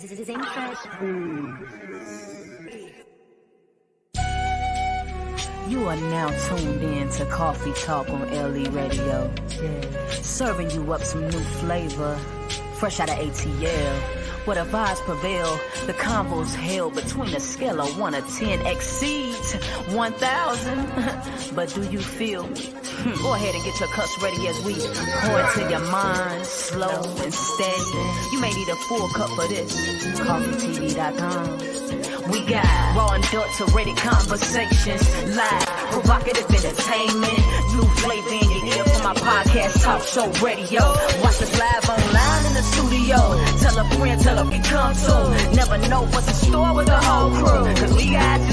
You are now tuned in to Coffee Talk on LE Radio. Serving you up some new flavor, fresh out of ATL. Where the vibes prevail, the convo's held between a scale of 1 to 10 exceeds 1,000. But do you feel me? Go ahead and get your cups ready as we pour into your mind, slow and steady. You may need a full cup for this. CoffeeTV.com. We got raw and dirt-to-ready conversations, live, provocative entertainment, new flavor in your ear for my podcast, talk show radio. Watch us live online in the studio. Tell a friend, tell them we come soon. Never know what's in store with the whole crew, cause we got you.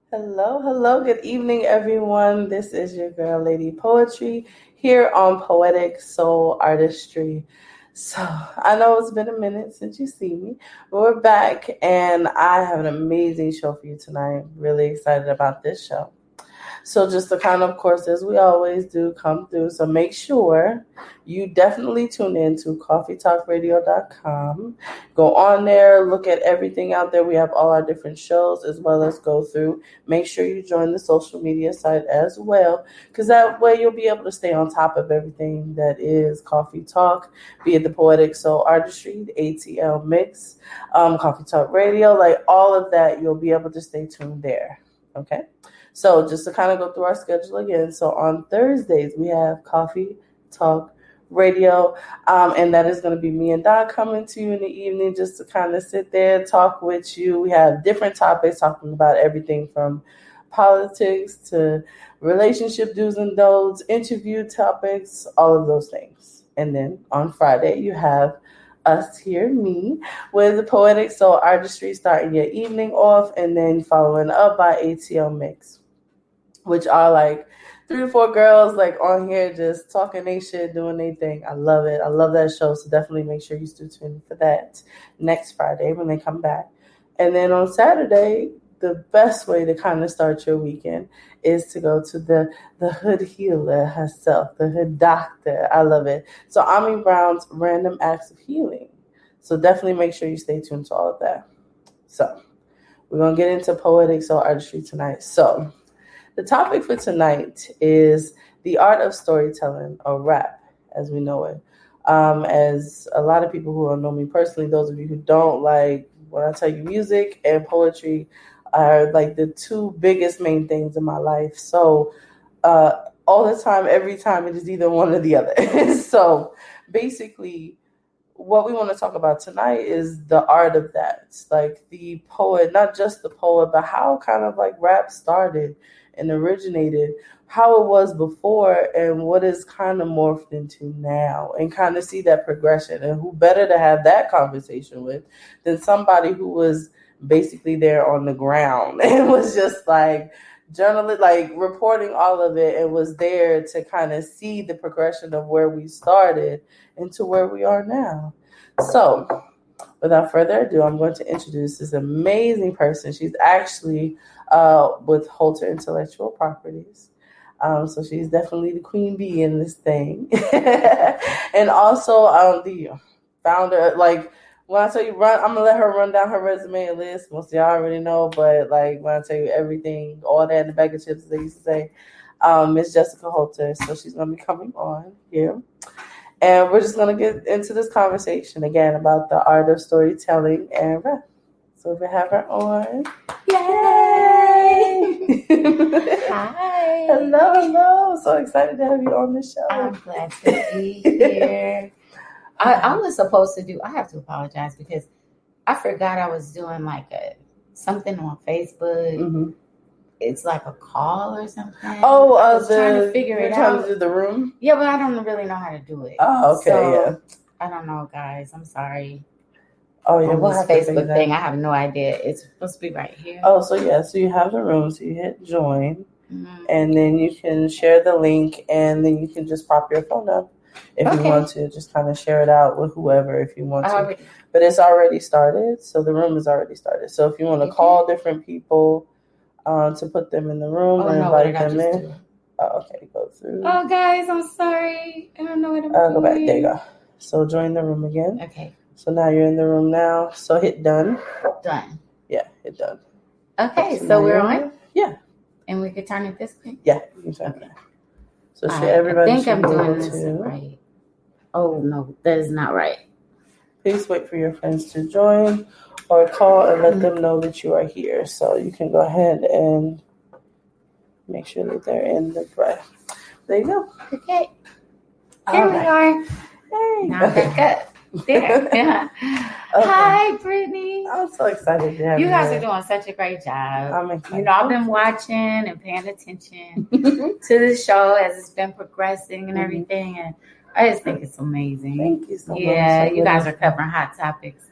Hello, good evening, everyone. This is your girl, Lady Poetry, here on Poetic Soul Artistry. So, I know it's been a minute since you see me, but we're back, and I have an amazing show for you tonight. Really excited about this show. So just to kind of course, as we always do, come through. So make sure you definitely tune in to coffeetalkradio.com. Go on there, look at everything out there. We have all our different shows as well as go through. Make sure you join the social media site as well, because that way you'll be able to stay on top of everything that is Coffee Talk, be it the Poetic Soul Artistry, the ATL Mix, Coffee Talk Radio, like all of that, you'll be able to stay tuned there. Okay? So just to kind of go through our schedule again. So on Thursdays, we have Coffee Talk Radio, and that is going to be me and Don coming to you in the evening just to kind of sit there, talk with you. We have different topics talking about everything from politics to relationship do's and don'ts, interview topics, all of those things. And then on Friday, you have us here, me, with the Poetic Soul Artistry, starting your evening off and then following up by ATL Mix, which are like 3 to 4 girls like on here just talking their shit, doing their thing. I love it. I love that show. So definitely make sure you stay tuned for that next Friday when they come back. And then on Saturday, the best way to kind of start your weekend is to go to the hood healer herself, the hood doctor. I love it. So Ami Brown's Random Acts of Healing. So definitely make sure you stay tuned to all of that. So we're going to get into Poetic Soul Artistry tonight. So the topic for tonight is the art of storytelling, or rap, as we know it. As a lot of people who know me personally, those of you who don't, like when I tell you music and poetry are like the 2 biggest main things in my life. So all the time, every time, it is either one or the other. So basically, what we want to talk about tonight is the art of that. Like the poet, not just the poet, but how kind of like rap started and originated, how it was before and what is kind of morphed into now, and kind of see that progression. And who better to have that conversation with than somebody who was basically there on the ground and was just like journaling, like reporting all of it, and was there to kind of see the progression of where we started into where we are now. So without further ado, I'm going to introduce this amazing person. She's actually with Holter Intellectual Properties. So she's definitely the queen bee in this thing. And also the founder, like when I tell you I'm going to let her run down her resume and list. Most of y'all already know, but like when I tell you everything, all that in the bag of chips, as they used to say, Miss Jessica Holter. So she's going to be coming on here. And we're just going to get into this conversation again about the art of storytelling and rap. So if we have her on. Yay! Hi. Hello. So excited to have you on the show. I'm glad to be here. I was supposed to do, I have to apologize because I forgot I was doing like something on Facebook. Mm-hmm. It's like a call or something. Oh, I was trying to figure it out. Trying to do the room? Yeah, but I don't really know how to do it. Oh, okay, so, yeah. I don't know, guys. I'm sorry. Oh, yeah. What's Facebook thing? I have no idea. It's supposed to be right here. Oh, so yeah. So you have the room. So you hit join. and then you can share the link, and then you can just pop your phone up if you want to. Just kind of share it out with whoever if you want to. But it's already started, so the room is already started. So if you want to call different people to put them in the room or invite them in. Oh, okay, go through. Oh, guys, I'm sorry. I don't know what I'm doing. Go back. There you go. So join the room again. Okay. So now you're in the room now. So hit done. Done. Yeah, hit done. Okay, so we're on? Yeah. And we can turn it this way? Yeah, you can turn it. So should everybody I think I'm doing this right. Oh, no, that is not right. Please wait for your friends to join or call and let them know that you are here. So you can go ahead and make sure that they're in the breath. There you go. Okay. Here we are. Hey. Now back up. There. Yeah. Okay. Hi, Brittany. I'm so excited to have you. You guys are doing such a great job. I'm excited. You know, I've been watching and paying attention to the show as it's been progressing and everything, and I just think it's amazing. Thank you so much. Yeah, you guys are covering hot topics,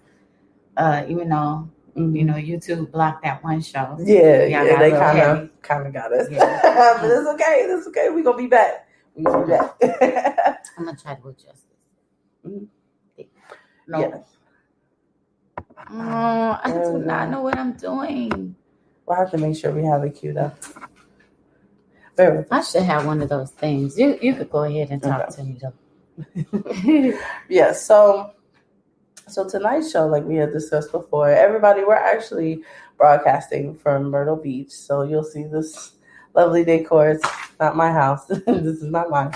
even though you know YouTube blocked that one show. Yeah, they kind of got us. Yeah. But it's okay. It's okay. We're gonna be back. I'm gonna try to adjust this. No. Yes. I do not know what I'm doing. We'll have to make sure we have it queued up. I should have one of those things. You could go ahead and talk to me though. Yeah, so tonight's show, like we had discussed before, everybody, we're actually broadcasting from Myrtle Beach. So you'll see this lovely decor. It's not my house. This is not mine.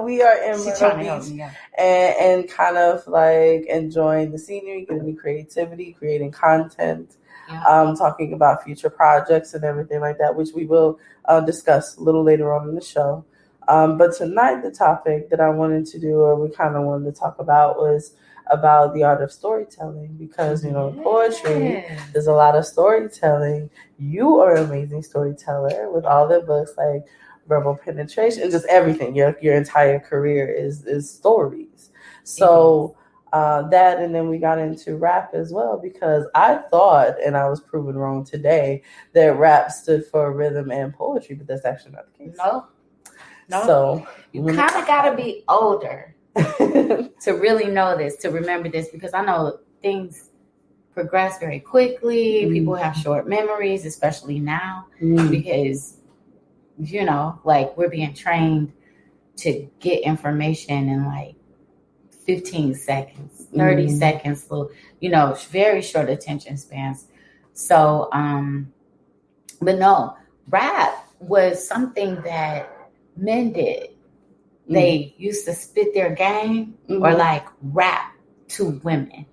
We are in Myrtle Beach and kind of like enjoying the scenery, getting the creativity, creating content, talking about future projects and everything like that, which we will discuss a little later on in the show. But tonight, the topic that I wanted to do, or we kind of wanted to talk about, was about the art of storytelling, because poetry, there's a lot of storytelling. You are an amazing storyteller with all the books like Verbal Penetration and just everything. Your entire career is stories. So that, and then we got into rap as well, because I thought, and I was proven wrong today, that rap stood for rhythm and poetry, but that's actually not the case. No. So you kind of got to be older to really know this, to remember this, because I know things progress very quickly. People have short memories, especially now, because, like we're being trained to get information in like 15 seconds, 30 seconds, very short attention spans. So, but no, rap was something that men did. They used to spit their game or like rap to women.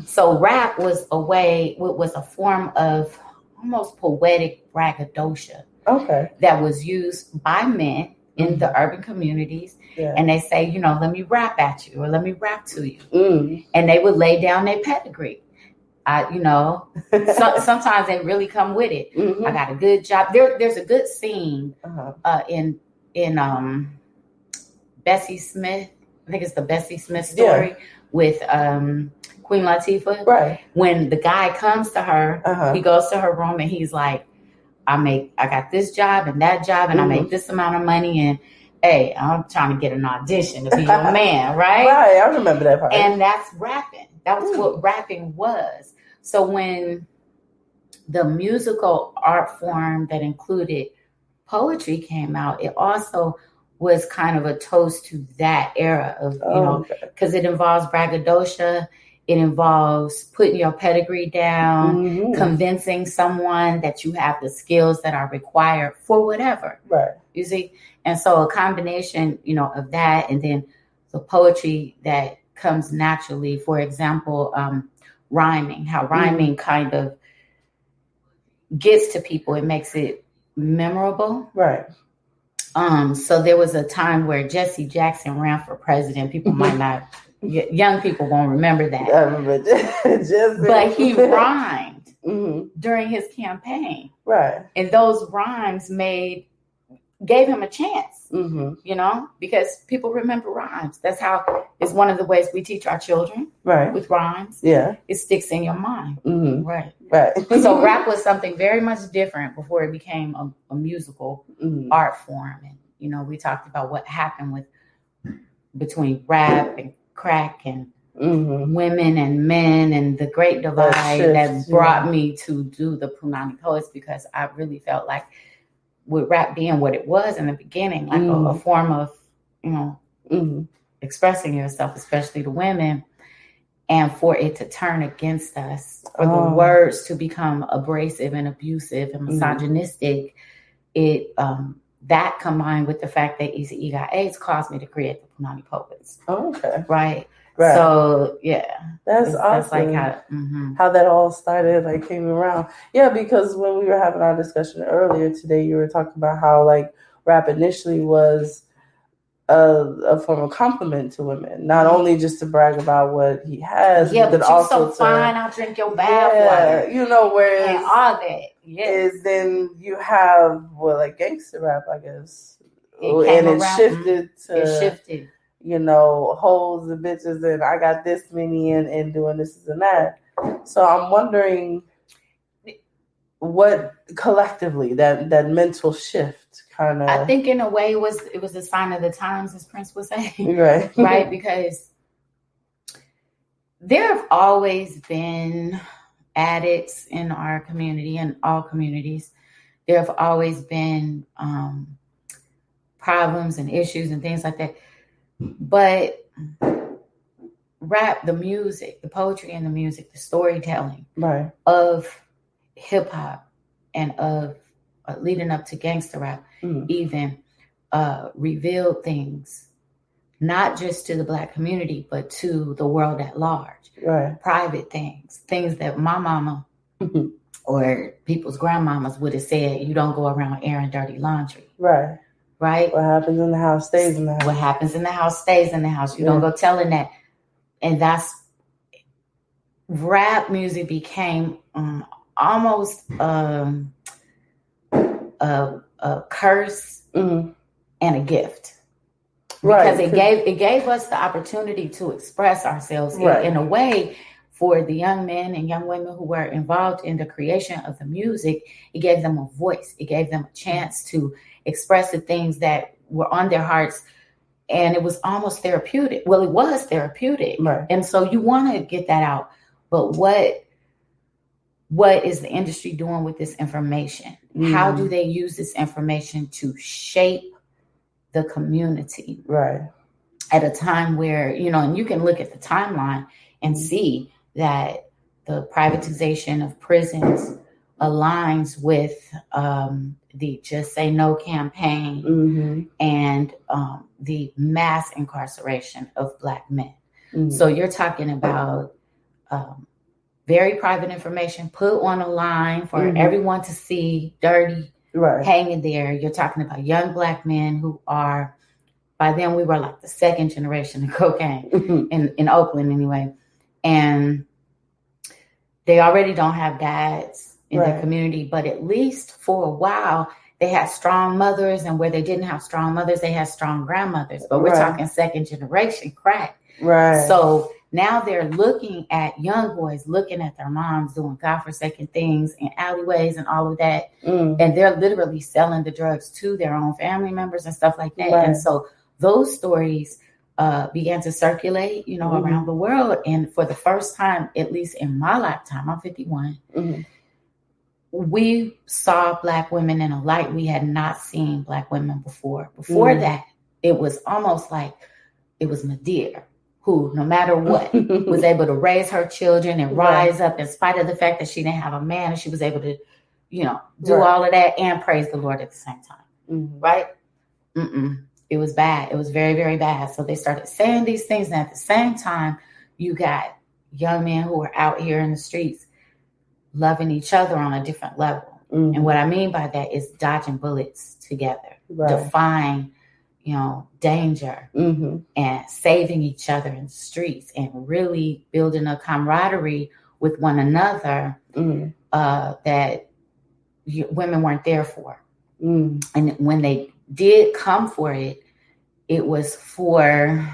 So rap was a form of almost poetic braggadocio. Okay. That was used by men in the urban communities. Yeah. And they say, let me rap at you or let me rap to you. And they would lay down their pedigree. Sometimes they really come with it. I got a good job. There's a good scene in Bessie Smith. I think it's the Bessie Smith story with Queen Latifah. Right. When the guy comes to her, he goes to her room and he's like, I got this job and that job and I make this amount of money, and hey, I'm trying to get an audition to be your man, right? Right, I remember that part. And that's rapping. That was what rapping was. So when the musical art form that included poetry came out, it also was kind of a toast to that era of, because it involves braggadocio. It involves putting your pedigree down, convincing someone that you have the skills that are required for whatever. Right. You see? And so a combination, of that, and then the poetry that comes naturally, for example, rhyming, how rhyming kind of gets to people. It makes it memorable. Right. So there was a time where Jesse Jackson ran for president. People might not, young people won't remember that. I remember Jesse. But he rhymed during his campaign. Right. And those rhymes made gave him a chance, you know, because people remember rhymes. That's how, it's one of the ways we teach our children, right, with rhymes. Yeah. It sticks in your mind. Right. So rap was something very much different before it became a musical art form. And, you know, we talked about what happened between rap and crack and women and men and the great divide that brought me to do the Punany Poets, because I really felt like with rap being what it was in the beginning, like a form of, you know, expressing yourself, especially to women, and for it to turn against us, for the words to become abrasive and abusive and misogynistic, it that combined with the fact that Eazy-E got AIDS caused me to create the Punany Poets. Right. So that's awesome. That's like how that all started, like came around. Yeah, because when we were having our discussion earlier today, you were talking about how like rap initially was a form of compliment to women, not only just to brag about what he has, but you're also so fine, I'll drink your bath water. You know, whereas and all that. Is then you have like gangster rap, I guess, it shifted to you know, hoes and bitches, and I got this many and doing this and that. So I'm wondering what collectively that mental shift kind of. I think in a way it was a sign of the times, as Prince would say. Right. Right, because there have always been addicts in our community and all communities. There have always been problems and issues and things like that. But rap, the music, the poetry and the music, the storytelling of hip hop and of leading up to gangster rap, even revealed things, not just to the Black community, but to the world at large. Private things that my mama or people's grandmamas would have said, you don't go around airing dirty laundry. Right? What happens in the house stays in the house. What happens in the house stays in the house. You don't go telling that. And that's, rap music became almost a curse and a gift. Because it gave us the opportunity to express ourselves in a way. For the young men and young women who were involved in the creation of the music, it gave them a voice. It gave them a chance to express the things that were on their hearts. And it was almost therapeutic. Well, it was therapeutic. And so you want to get that out. But what is the industry doing with this information? How do they use this information to shape the community? At a time where, you know, and you can look at the timeline and see that the privatization of prisons aligns with the Just Say No campaign and the mass incarceration of Black men. So you're talking about very private information put on a line for everyone to see, dirty, hanging there. You're talking about young Black men who are, by then we were like the second generation of cocaine in Oakland anyway. And they already don't have dads in their community, but at least for a while, they had strong mothers. And where they didn't have strong mothers, they had strong grandmothers. But we're talking second generation crack. So now they're looking at young boys, looking at their moms doing godforsaken things in alleyways and all of that. And they're literally selling the drugs to their own family members and stuff like that. And so those stories began to circulate, you know, around the world. And for the first time, at least in my lifetime, I'm 51, we saw Black women in a light we had not seen Black women before. Before that, it was almost like it was Medea, who, no matter what, was able to raise her children and rise up in spite of the fact that she didn't have a man, and she was able to, you know, do all of that and praise the Lord at the same time. Right? It was bad. It was very, very bad. So they started saying these things. And at the same time, you got young men who were out here in the streets loving each other on a different level. And what I mean by that is dodging bullets together, defying, you know, danger and saving each other in the streets and really building a camaraderie with one another that women weren't there for. And when they did come for it, it was for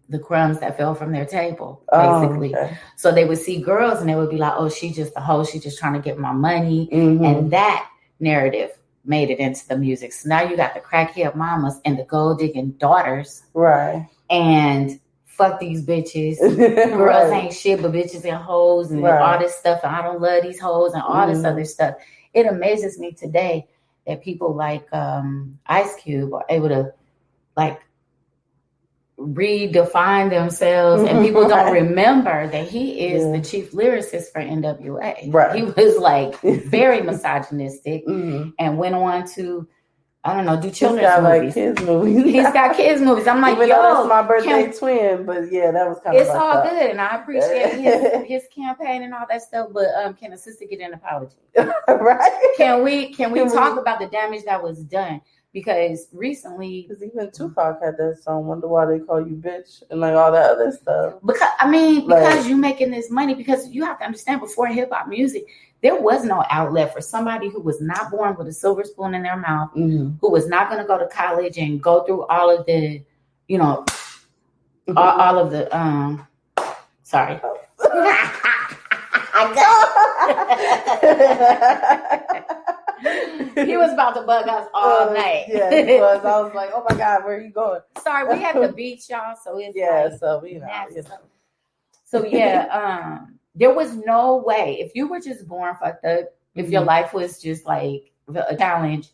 the crumbs that fell from their table, basically. Oh, okay. So they would see girls and they would be like, oh, she just a hoe. She just trying to get my money. Mm-hmm. And that narrative made it into the music. So now you got the crackhead mamas and the gold digging daughters. Right. And fuck these bitches. Girls ain't shit but bitches and hoes and all this stuff. And I don't love these hoes and all this other stuff. It amazes me today that people like Ice Cube are able to like redefine themselves, and people don't remember that he is the chief lyricist for NWA. Right. He was like very misogynistic and went on to, I don't know, do children's movies. Like kids movies. He's got kids movies. I'm like, even yo, though that's my birthday twin, but yeah, that was kind of. It's all good, and I appreciate his campaign and all that stuff. But can a sister get an apology? Right? Can we talk about the damage that was done? Because recently, because even Tupac had that song, "Wonder Why They Call You Bitch," and like all that other stuff. Because you making this money. Because you have to understand, before hip hop music, there was no outlet for somebody who was not born with a silver spoon in their mouth, who was not going to go to college and go through all of the, all of the. Sorry. He was about to bug us all night. Yeah, he was. I was like, oh my God, where are you going? Sorry, we have the beach, y'all. So it's So there was no way, if you were just born fucked up, if your life was just like a challenge,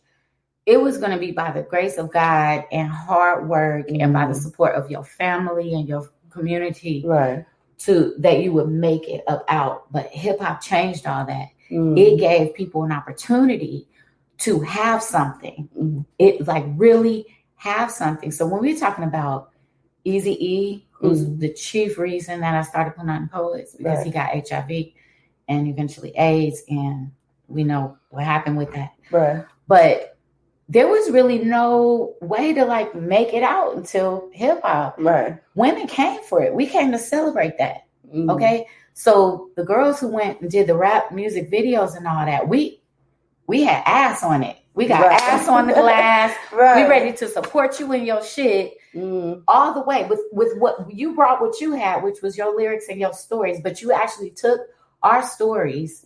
it was going to be by the grace of God and hard work and by the support of your family and your community, right? That you would make it up out. But hip hop changed all that. It gave people an opportunity to have something. It like really have something. So when we're talking about Eazy-E, who's the chief reason that I started Punany Poets, because he got HIV and eventually AIDS, and we know what happened with that. Right. But there was really no way to like make it out until hip hop. Right. Women came for it. We came to celebrate that. Okay. So the girls who went and did the rap music videos and all that, we had ass on it. We got ass on the glass. We ready to support you in your shit all the way with what you brought, what you had, which was your lyrics and your stories. But you actually took our stories,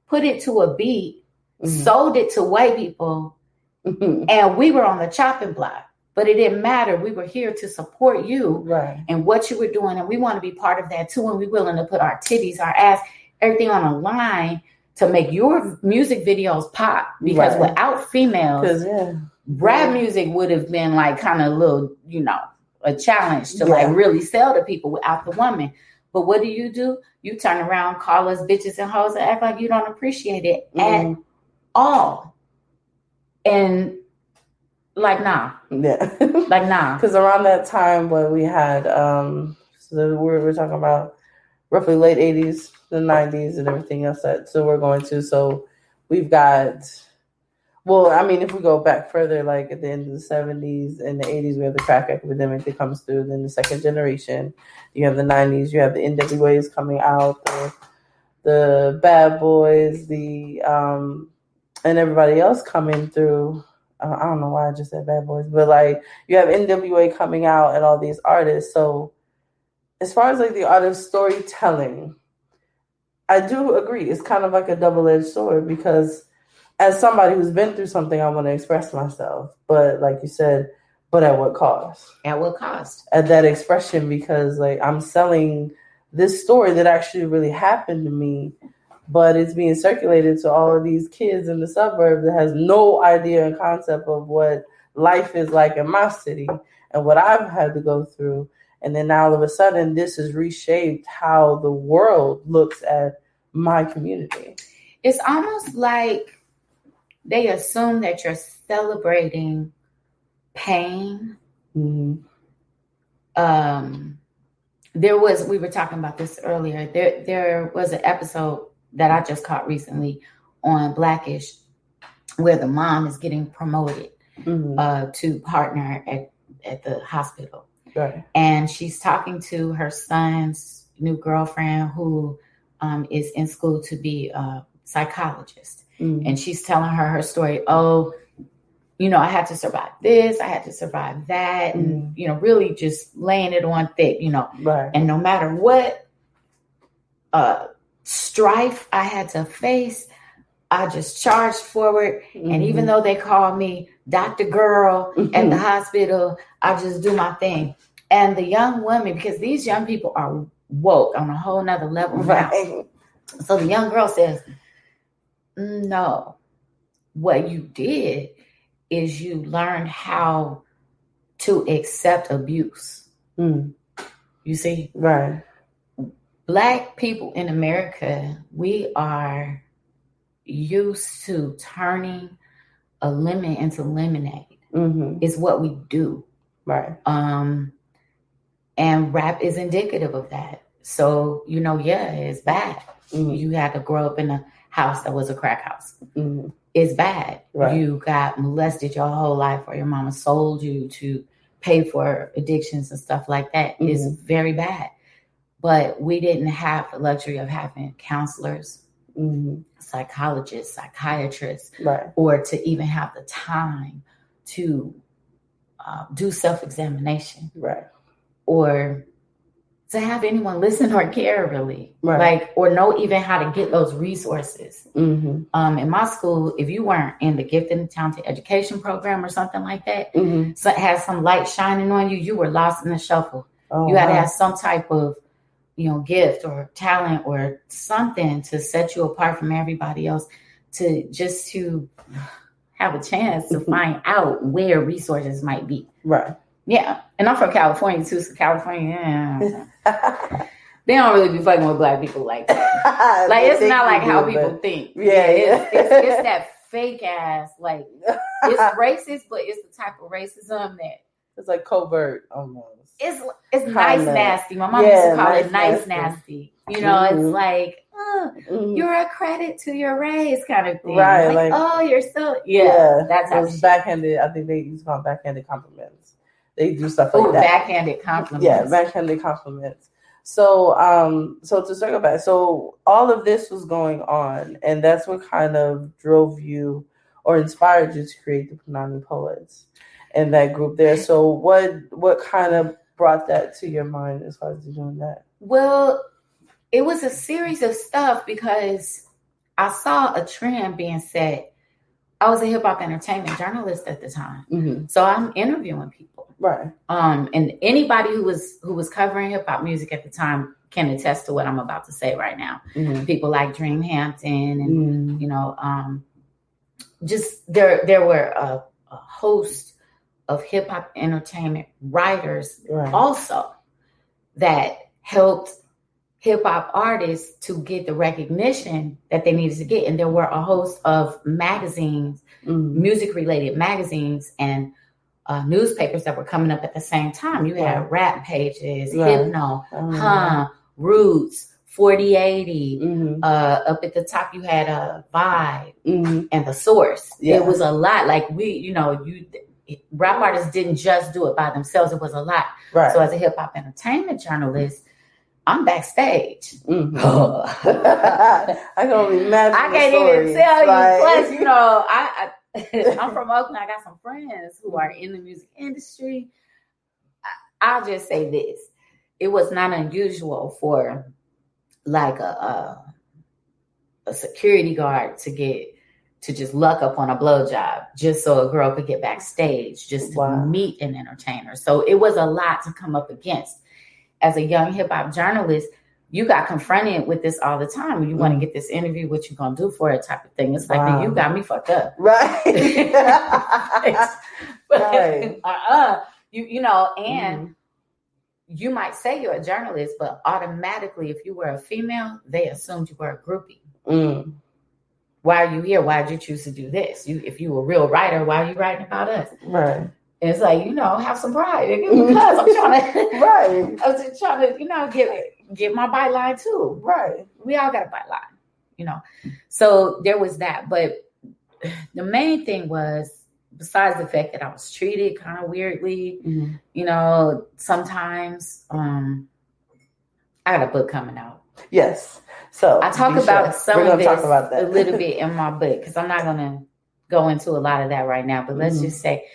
put it to a beat, sold it to white people, and we were on the chopping block. But it didn't matter. We were here to support you and what you were doing. And we want to be part of that too. And we're willing to put our titties, our ass, everything on a line to make your music videos pop. Because without females, rap music would have been like kind of a little, a challenge to like really sell to people without the woman. But what do? You turn around, call us bitches and hoes and act like you don't appreciate it at all. And like, nah. Yeah. Like, nah. Because around that time when we had, so we're talking about roughly late 80s, the 90s, and everything else so we're going to. So we've got, if we go back further, like at the end of the 70s and the 80s, we have the crack epidemic that comes through. Then the second generation, you have the 90s, you have the NWAs coming out, the Bad Boys, and everybody else coming through. I don't know why I just said Bad Boys, but like you have NWA coming out and all these artists. So as far as like the art of storytelling, I do agree. It's kind of like a double-edged sword because as somebody who's been through something, I want to express myself. But like you said, but at what cost? At what cost? At that expression, because like I'm selling this story that actually really happened to me, but it's being circulated to all of these kids in the suburbs that has no idea and concept of what life is like in my city and what I've had to go through. And then now all of a sudden, this has reshaped how the world looks at my community. It's almost like they assume that you're celebrating pain. We were talking about this earlier. There was an episode that I just caught recently on Blackish, where the mom is getting promoted to partner at the hospital. Right. And she's talking to her son's new girlfriend who is in school to be a psychologist. And she's telling her story. Oh, I had to survive this, I had to survive that, and, really just laying it on thick, Right. And no matter what strife I had to face, I just charged forward. And even though they called me Dr. Girl at the hospital, I just do my thing. And the young women, because these young people are woke on a whole nother level now. Right. So the young girl says, no, what you did is you learned how to accept abuse. You see? Right. Black people in America, we are used to turning a lemon into lemonade. It's what we do. Right. And rap is indicative of that. So, it's bad. You had to grow up in a house that was a crack house. It's bad. Right. You got molested your whole life, or your mama sold you to pay for addictions and stuff like that. It's very bad. But we didn't have the luxury of having counselors, psychologists, psychiatrists, right, or to even have the time to do self-examination, right, or to have anyone listen or care, really, right, or know even how to get those resources. In my school, if you weren't in the gifted and talented education program or something like that, so it had some light shining on you, you were lost in the shuffle. You had to have some type of gift or talent or something to set you apart from everybody else, to have a chance to find out where resources might be. Right. Yeah. And I'm from California too. So California, they don't really be fucking with Black people like that. Like, it's not like how people think. Yeah. It's that fake ass, like, it's racist, but it's the type of racism that it's like covert almost. It's nice nasty. My mom used to call it nice nasty. It's like, you're a credit to your race kind of thing. Right. Like, oh, you're so that's how it's backhanded. I think they use called backhanded compliments. They do stuff like that. Backhanded compliments. Yeah, backhanded compliments. So to circle back, so all of this was going on, and that's what kind of drove you or inspired you to create the Punany Poets and that group there. So what kind of brought that to your mind as far as doing that? Well, it was a series of stuff, because I saw a trend being set. I was a hip hop entertainment journalist at the time, so I'm interviewing people, right? And anybody who was covering hip hop music at the time can attest to what I'm about to say right now. People like Dream Hampton, and just there were a host of hip hop entertainment writers, also, that helped hip hop artists to get the recognition that they needed to get. And there were a host of magazines, music related magazines, and newspapers that were coming up at the same time. You had Rap Pages, Hypno, Roots, 4080. Up at the top, you had Vibe and The Source. It was a lot. Like, rap artists didn't just do it by themselves. It was a lot. Right. So as a hip hop entertainment journalist, I'm backstage. I can only imagine. I can't even tell you. Plus, I'm from Oakland. I got some friends who are in the music industry. I'll just say this: it was not unusual for like a security guard to just luck up on a blowjob just so a girl could get backstage, just to meet an entertainer. So it was a lot to come up against. As a young hip hop journalist, you got confronted with this all the time. You want to get this interview, what you gonna do for it, type of thing. It's like, man, you got me fucked up. Right. And you might say you're a journalist, but automatically, if you were a female, they assumed you were a groupie. Why are you here? Why did you choose to do this? If you were a real writer, why are you writing about us? Right. And it's like, have some pride. Because I'm trying to, right. I was just trying to, get my byline too. Right. We all got a byline, So there was that. But the main thing was, besides the fact that I was treated kind of weirdly, sometimes, I got a book coming out. Yes. So I talk about some of this a a little bit in my book, because I'm not going to go into a lot of that right now, but let's just say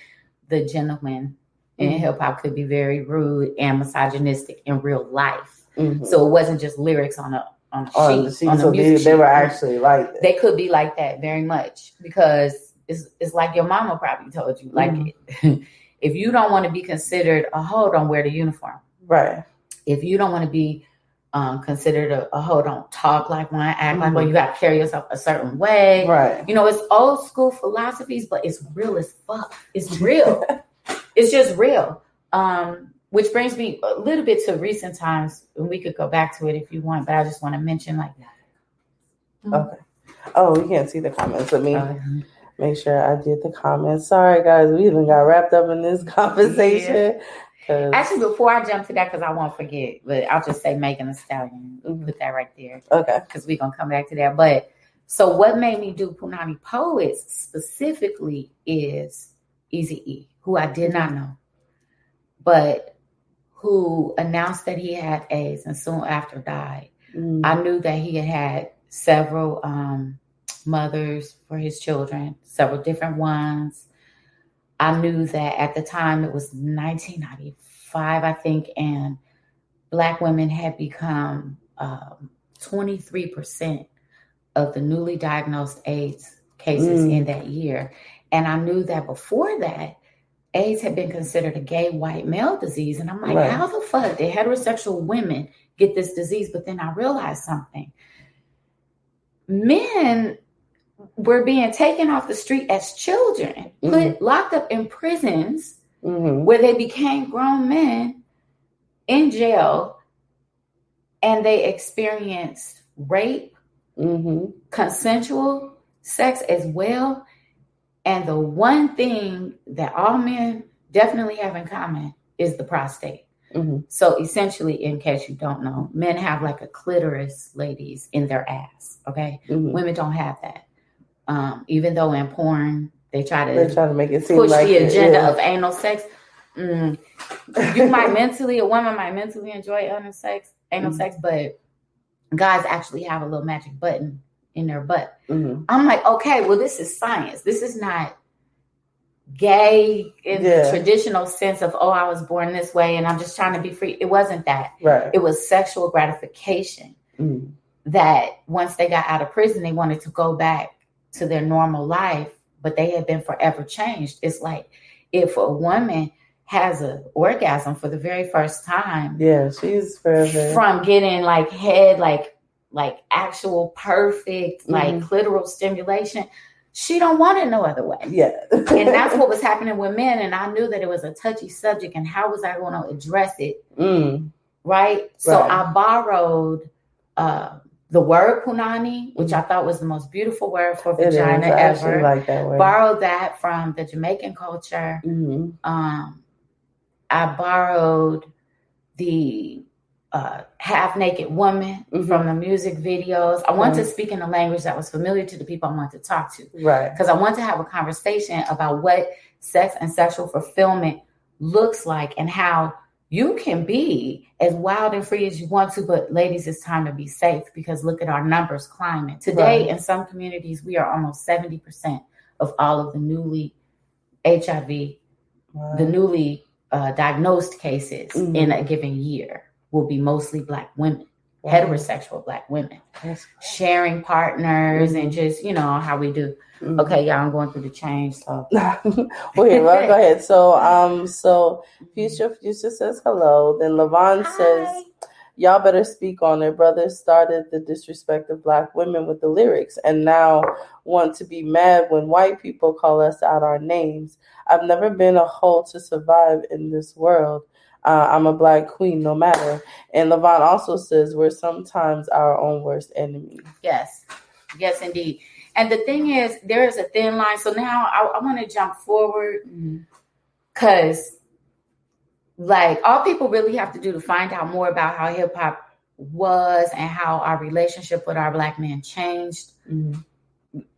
the gentleman in hip hop could be very rude and misogynistic in real life. So it wasn't just lyrics on a sheet. On a music sheet. They were actually like that. They could be like that very much, because it's like your mama probably told you, like, if you don't want to be considered a hoe, don't wear the uniform. Right. If you don't want to be considered a hoe, don't talk like one, act like one. You got to carry yourself a certain way. Right. You know, it's old school philosophies, but it's real as fuck. It's real. It's just real. Which brings me a little bit to recent times, and we could go back to it if you want, but I just want to mention like that. Okay. Oh, we can't see the comments. Let me make sure I did the comments. Sorry, guys. We even got wrapped up in this conversation. Actually, before I jump to that, because I won't forget, but I'll just say Megan Thee Stallion. Put that right there. Okay. Because we're going to come back to that. But so what made me do Punany Poets specifically is Eazy-E, who I did not know, but who announced that he had AIDS and soon after died. I knew that he had several mothers for his children, several different ones. I knew that at the time it was 1995, I think, and Black women had become 23% of the newly diagnosed AIDS cases in that year. And I knew that before that, AIDS had been considered a gay white male disease. And I'm like, how the fuck did heterosexual women get this disease? But then I realized something. Men were being taken off the street as children, locked up in prisons where they became grown men in jail, and they experienced rape, consensual sex as well. And the one thing that all men definitely have in common is the prostate. So essentially, in case you don't know, men have like a clitoris, ladies, in their ass. Okay. Women don't have that. Even though in porn, they try to make it seem push like the agenda of anal sex. A woman might mentally enjoy anal sex, but guys actually have a little magic button in their butt. I'm like, okay, well, this is science. This is not gay in the traditional sense of, I was born this way and I'm just trying to be free. It wasn't that. Right. It was sexual gratification that once they got out of prison, they wanted to go back to their normal life, but they had been forever changed. It's like if a woman has an orgasm for the very first time. Yeah, she's forever. From getting like head, like actual perfect, like clitoral stimulation. She don't want it no other way. Yeah. And that's what was happening with men. And I knew that it was a touchy subject. And how was I going to address it? Right? So I borrowed the word punani, which I thought was the most beautiful word for vagina ever. I like that word. Borrowed that from the Jamaican culture. I borrowed the half-naked woman from the music videos. I wanted to speak in a language that was familiar to the people I wanted to talk to. Right. Because I want to have a conversation about what sex and sexual fulfillment looks like and how you can be as wild and free as you want to, but ladies, it's time to be safe because look at our numbers climbing. Today, in some communities, we are almost 70% of all of the newly HIV, the newly diagnosed cases in a given year will be mostly Black women, heterosexual Black women, sharing partners and just, how we do. Okay, y'all, I'm going through the change. So go ahead. So Future says hello. Then Levon says, y'all better speak on it. Brothers started the disrespect of Black women with the lyrics and now want to be mad when white people call us out our names. I've never been a hoe to survive in this world. I'm a Black queen no matter. And Levon also says we're sometimes our own worst enemy. Yes, indeed. And the thing is, there is a thin line. So now I want to jump forward because like all people really have to do to find out more about how hip hop was and how our relationship with our Black men changed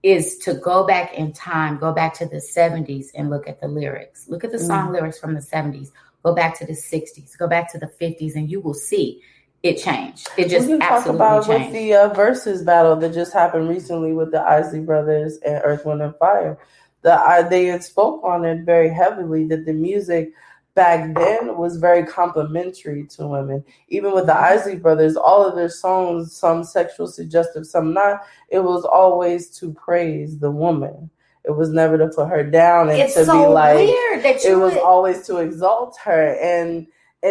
is to go back in time, go back to the 70s and look at the lyrics. Look at the song lyrics from the 70s. Go back to the 60s. Go back to the 50s and you will see it changed. It just absolutely talk about changed. With the versus battle that just happened recently with the Isley Brothers and Earth, Wind, and Fire. they had spoke on it very heavily, that the music back then was very complimentary to women. Even with the Isley Brothers, all of their songs, some sexual suggestive, some not, it was always to praise the woman. It was never to put her down and it's to so be like, weird that it was always to exalt her. And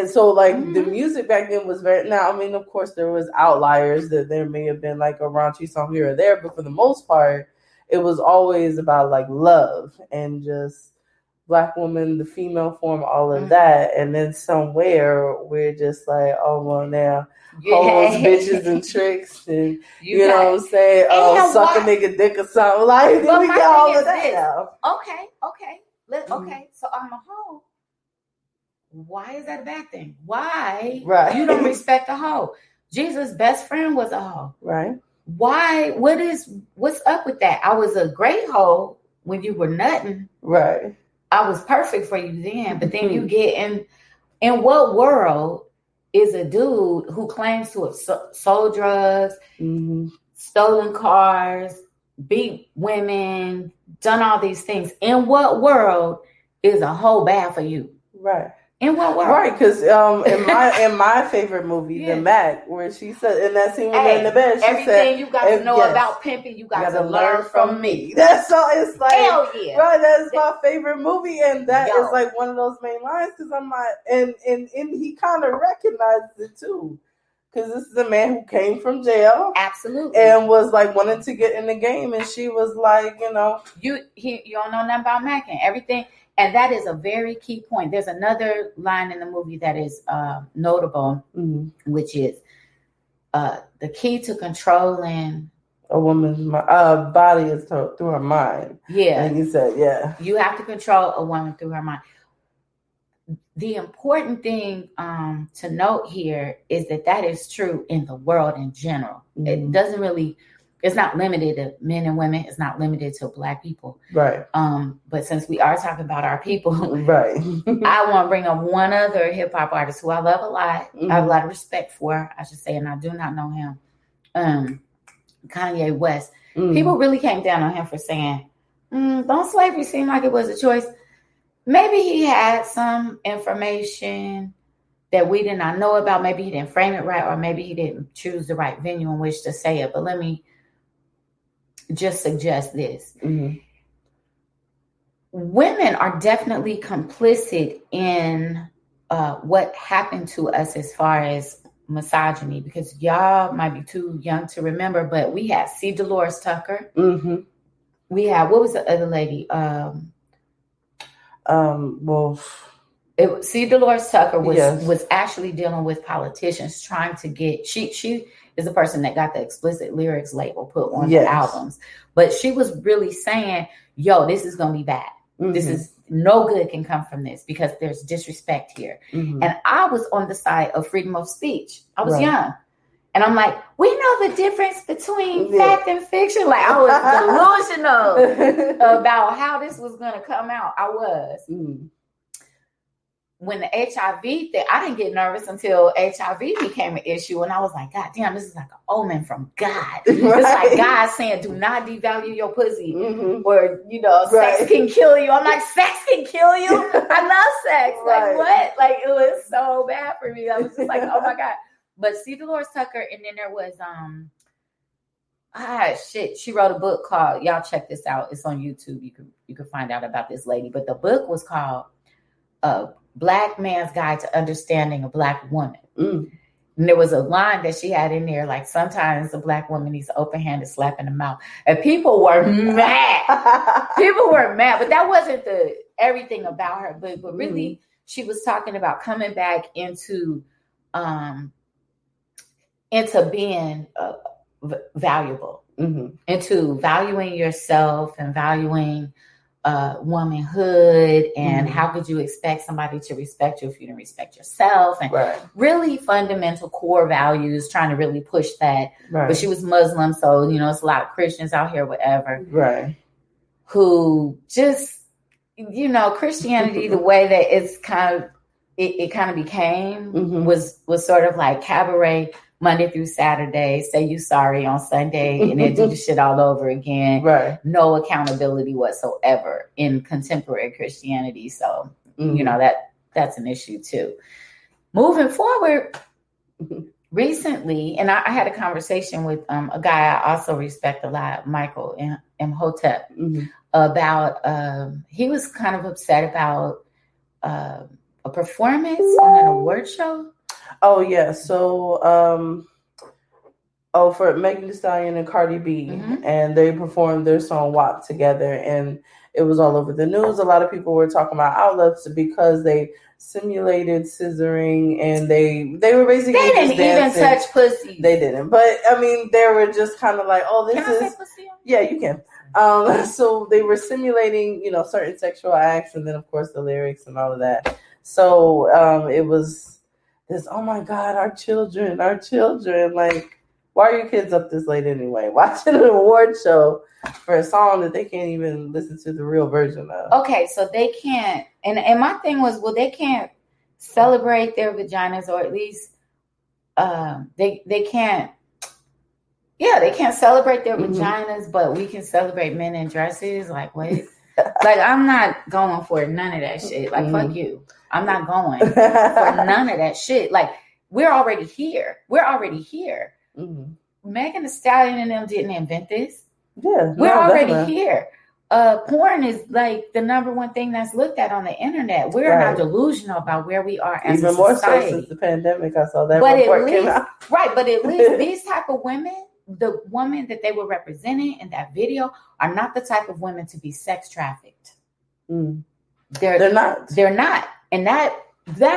so like the music back then was very, now, I mean, of course there was outliers that there may have been like a raunchy song here or there, but for the most part, it was always about like love and just Black woman, the female form, all of that. And then somewhere we're just like, oh, well, now hoes, bitches, and tricks, and you know what I'm saying? Oh, suck a nigga dick or something. Like, we got all of that now. Okay, so I'm a hoe. Why is that a bad thing? Why you don't respect a hoe? Jesus' best friend was a hoe. Right. Why? What's up with that? I was a great hoe when you were nutting. Right. I was perfect for you then, but then you get in what world is a dude who claims to have sold drugs, stolen cars, beat women, done all these things? In what world is a hoe bad for you? Right. In what world? Right, because in my favorite movie, The Mac, where she said in that scene when they're in the bed, she everything said, you got to know about pimping, you got to learn from me. That's so, it's like, hell yeah, right, that's my favorite movie, and that is like one of those main lines, because I'm like, and he kind of recognized it too, because this is a man who came from jail, absolutely, and was like wanting to get in the game, and she was like, you don't know nothing about Mac and everything. And that is a very key point. There's another line in the movie that is notable, which is the key to controlling a woman's body is through her mind. Yeah. And you said, you have to control a woman through her mind. The important thing to note here is that is true in the world in general. It doesn't really... It's not limited to men and women. It's not limited to Black people. Right. But since we are talking about our people, right. I want to bring up one other hip hop artist who I love a lot. I have a lot of respect for, I should say, and I do not know him. Kanye West. People really came down on him for saying, don't slavery seem like it was a choice? Maybe he had some information that we did not know about. Maybe he didn't frame it right, or maybe he didn't choose the right venue in which to say it. But let me just suggest this. Women are definitely complicit in what happened to us as far as misogyny, because y'all might be too young to remember, but we had C. Dolores Tucker. We had, what was the other lady? C. Dolores Tucker was actually dealing with politicians trying to get, she is the person that got the explicit lyrics label put on the albums. But she was really saying, yo, this is going to be bad. This is, no good can come from this because there's disrespect here. And I was on the side of freedom of speech. I was young. And I'm like, we know the difference between fact and fiction. Like, I was delusional about how this was going to come out. I was. When the HIV thing, I didn't get nervous until HIV became an issue. And I was like, God damn, this is like an omen from God. It's like God saying, do not devalue your pussy. Or, sex can kill you. I'm like, sex can kill you? I love sex. Like, what? Like, it was so bad for me. I was just like, oh my God. But C. Dolores Tucker, and then there was, she wrote a book called, y'all check this out. It's on YouTube. You can find out about this lady. But the book was called Black Man's Guide to Understanding a Black Woman. And there was a line that she had in there, like, sometimes a Black woman needs an open-handed slap in the mouth. And people were mad. People were mad. But that wasn't the everything about her. But really, she was talking about coming back into being valuable, into valuing yourself and valuing womanhood, and how could you expect somebody to respect you if you didn't respect yourself, and really fundamental core values, trying to really push that. But she was Muslim, so it's a lot of Christians out here, whatever, who just Christianity, the way that it's kind of it kind of became was sort of like cabaret Monday through Saturday, say you sorry on Sunday, and then do the shit all over again. Right. No accountability whatsoever in contemporary Christianity. So, you know, that's an issue too. Moving forward, recently, and I had a conversation with a guy I also respect a lot, Michael M. Hotep, about, he was kind of upset about a performance on an award show. Oh, yeah. So, for Megan Thee Stallion and Cardi B, and they performed their song WAP together, and it was all over the news. A lot of people were talking about outlets because they simulated scissoring, and they were basically they didn't even touch pussy. They didn't, but I mean, they were just kind of like, "Oh, this can is." I say pussy? Yeah, you can. So they were simulating, certain sexual acts, and then of course the lyrics and all of that. So it was this. Oh my God, our children! Like, why are your kids up this late anyway? Watching an award show for a song that they can't even listen to the real version of. Okay, so they can't. And my thing was, well, they can't celebrate their vaginas, or at least they can't. Yeah, they can't celebrate their vaginas, but we can celebrate men in dresses. Like, what? Like, I'm not going for none of that shit. Like, fuck you. I'm not going for none of that shit. Like, we're already here. Megan Thee Stallion and them didn't invent this. Yeah, we're already here. Porn is like the number one thing that's looked at on the internet. We're not delusional about where we are as even a more society. so since the pandemic. I saw that report came out. Right, but at least these type of women, the women that they were representing in that video, are not the type of women to be sex trafficked. They're not, and that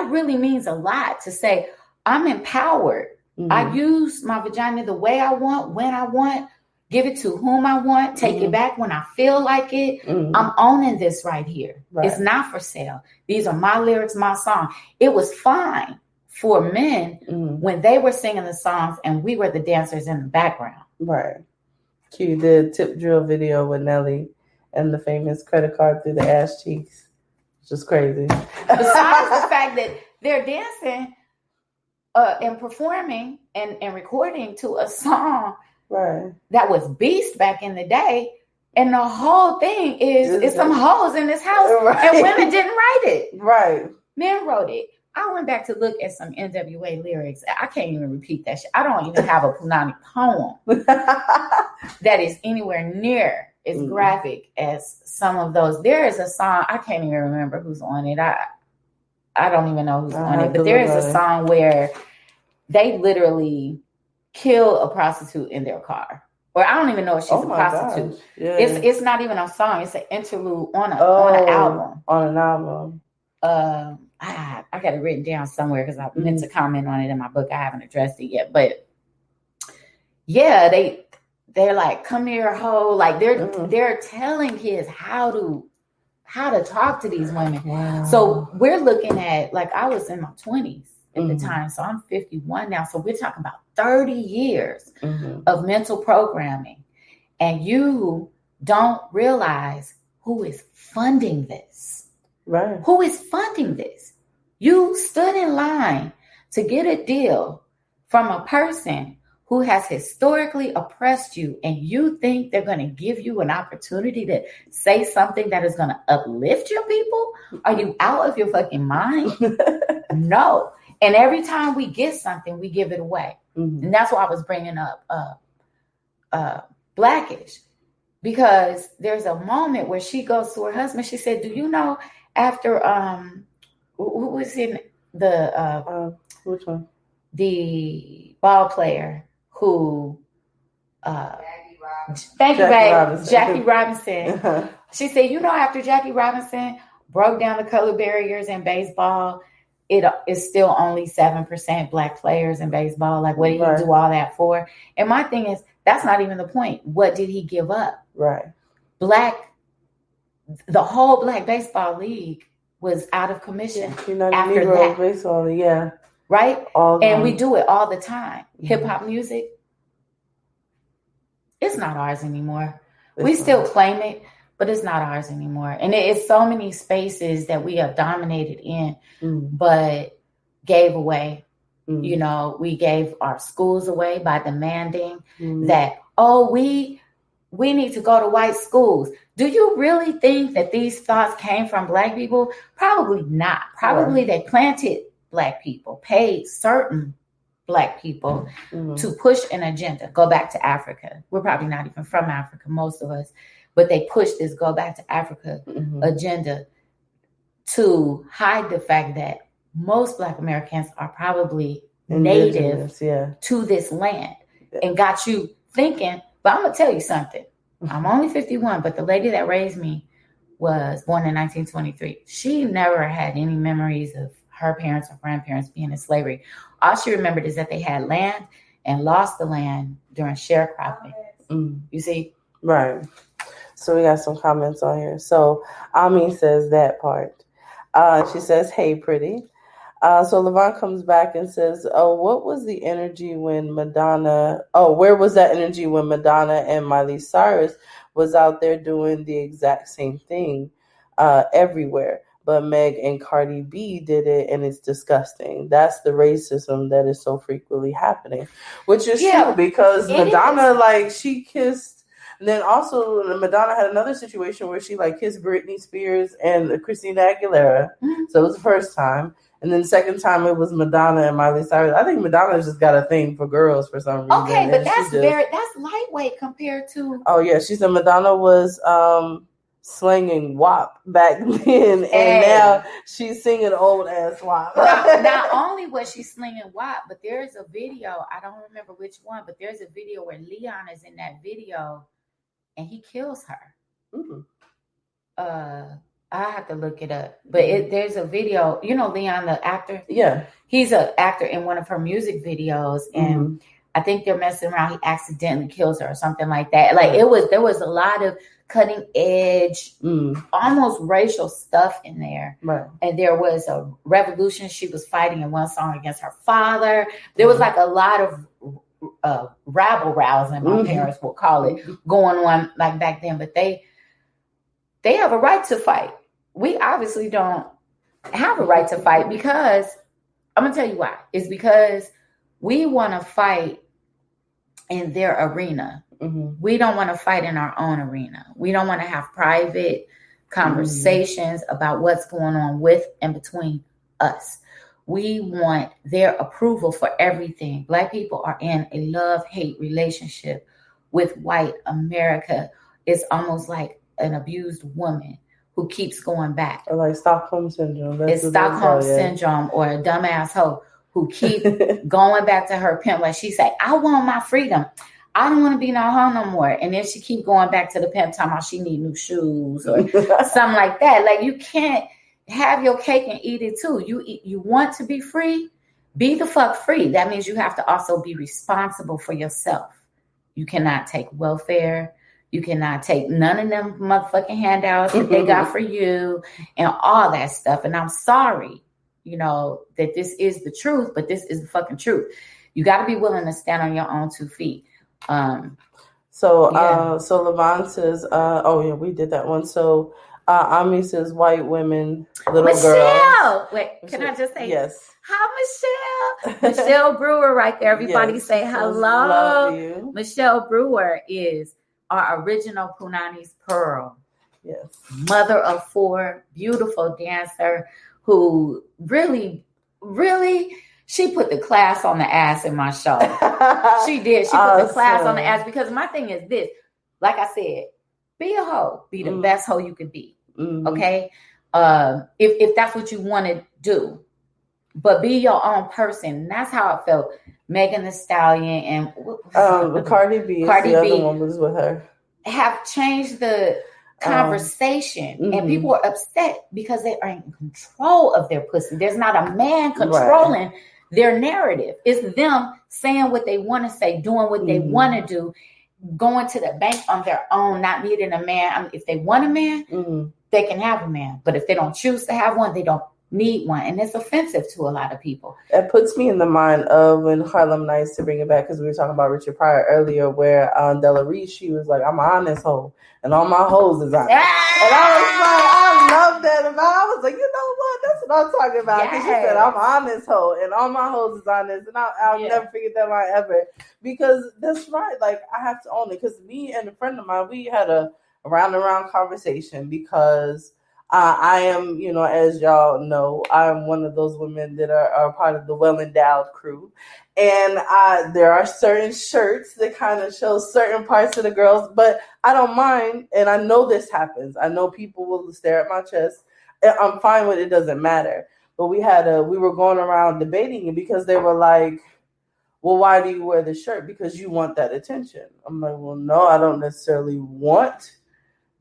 really means a lot to say I'm empowered. I use my vagina the way I want, when I want, give it to whom I want, take it back when I feel like it. I'm owning this right here. Right. It's not for sale. These are my lyrics, my song. It was fine for men when they were singing the songs and we were the dancers in the background. Right. Cue the tip drill video with Nelly and the famous credit card through the ass cheeks. It's just crazy. Besides the fact that they're dancing and performing and recording to a song that was beast back in the day, and the whole thing is some hoes in this house, and women didn't write it. Right. Men wrote it. I went back to look at some NWA lyrics. I can't even repeat that shit. I don't even have a Punani poem that is anywhere near as graphic as some of those. There is a song, I can't even remember who's on it. I don't even know who's on it, but there is a song where they literally kill a prostitute in their car. Or I don't even know if she's a prostitute. Yeah. It's not even a song. It's an interlude on an album. On an album. I got it written down somewhere because I meant to comment on it in my book. I haven't addressed it yet. But yeah, they're like, come here, ho. Like they're telling kids how to talk to these women. Wow. So we're looking at, like, I was in my 20s at the time. So I'm 51 now. So we're talking about 30 years of mental programming. And you don't realize who is funding this. Right. Who is funding this? You stood in line to get a deal from a person who has historically oppressed you, and you think they're going to give you an opportunity to say something that is going to uplift your people? Are you out of your fucking mind? No. And every time we get something, we give it away. And that's why I was bringing up Blackish, because there's a moment where she goes to her husband. She said, do you know, after who was in the which one? The ball player who thank you, babe, Jackie Robinson. She said, you know, after Jackie Robinson broke down the color barriers in baseball, it is still only 7% Black players in baseball. Like, what did he do all that for? And my thing is, that's not even the point. What did he give up? Right. The whole Black baseball league was out of commission after that. Baseball, yeah. Right? And we do it all the time. Hip hop music, it's not ours anymore. We still claim it, but it's not ours anymore. And it's so many spaces that we have dominated in, but gave away You know, we gave our schools away by demanding that, we need to go to white schools. Do you really think that these thoughts came from Black people? Probably not. Probably they planted Black people, paid certain Black people to push an agenda. Go back to Africa. We're probably not even from Africa, most of us, but they pushed this go back to Africa agenda to hide the fact that most Black Americans are probably native to this land and got you thinking. But I'm going to tell you something. I'm only 51, but the lady that raised me was born in 1923. She never had any memories of her parents or grandparents being in slavery. All she remembered is that they had land and lost the land during sharecropping. You see? Right. So we got some comments on here. So Ami says that part. She says, hey, pretty. So Levon comes back and says, what was the energy when where was that energy when Madonna and Miley Cyrus was out there doing the exact same thing everywhere? But Meg and Cardi B did it, and it's disgusting. That's the racism that is so frequently happening, which is true because Madonna, she kissed. And then also Madonna had another situation where she kissed Britney Spears and Christina Aguilera. So it was the first time. And then the second time it was Madonna and Miley Cyrus. I think Madonna's just got a thing for girls for some reason. Okay, but that's lightweight compared to. Oh yeah, she said Madonna was slinging WAP back then, and now she's singing old ass WAP. Not only was she slinging WAP, but there's a video. I don't remember which one, but there's a video where Leon is in that video, and he kills her. I have to look it up, but there's a video. You know Leon, the actor. Yeah, he's an actor in one of her music videos, and I think they're messing around. He accidentally kills her or something like that. There was a lot of cutting edge, almost racial stuff in there. Right. And there was a revolution she was fighting in one song against her father. There was a lot of rabble rousing, my parents will call it, going on back then. But they have a right to fight. We obviously don't have a right to fight because I'm going to tell you why. It's because we want to fight in their arena. We don't want to fight in our own arena. We don't want to have private conversations about what's going on with and between us. We want their approval for everything. Black people are in a love-hate relationship with white America. It's almost like an abused woman who keeps going back. Or like Stockholm Syndrome. It's Stockholm Syndrome, or a dumbass hoe who keep going back to her pimp. Like she say, I want my freedom. I don't want to be no hoe no more. And then she keep going back to the pimp talking about she need new shoes or something like that. You can't have your cake and eat it too. You want to be free? Be the fuck free. That means you have to also be responsible for yourself. You cannot take welfare. You cannot take none of them motherfucking handouts that they got for you and all that stuff. And I'm sorry, that this is the truth, but this is the fucking truth. You got to be willing to stand on your own 2 feet. So Levon says, we did that one. So Ami says, white women, little girl. Wait, can I just say yes? Hi, Michelle. Michelle Brewer, right there. Everybody say hello. Love you. Michelle Brewer is our original Punany's Pearl. Yes. Mother of 4, beautiful dancer who really, really, she put the class on the ass in my show. She did. She put the class on the ass because my thing is this. Like I said, be a hoe. Be the best hoe you could be. Okay? If that's what you want to do. But be your own person. That's how I felt. Megan Thee Stallion and Cardi B. The other one was with her. Have changed the conversation, and people are upset because they are in control of their pussy. There's not a man controlling their narrative. It's them saying what they want to say, doing what they want to do, going to the bank on their own, not needing a man. If they want a man, they can have a man. But if they don't choose to have one, they don't need one, and it's offensive to a lot of people. It puts me in the mind of when Harlem Nights, to bring it back, because we were talking about Richard Pryor earlier, where Della Reese, she was like, I'm an honest hoe, and all my hoes is honest. And I was like, I love that. And I was like, you know what? That's what I'm talking about. Because she said, I'm on this hoe, and all my hoes is on this. And I'll never forget that line ever. Because that's right. Like, I have to own it. Because me and a friend of mine, we had a round conversation because I am, as y'all know, I'm one of those women that are part of the well-endowed crew. And there are certain shirts that kind of show certain parts of the girls, but I don't mind. And I know this happens. I know people will stare at my chest. I'm fine with it. It doesn't matter. But we were going around debating it because they were like, well, why do you wear the shirt? Because you want that attention. I'm like, well, no, I don't necessarily want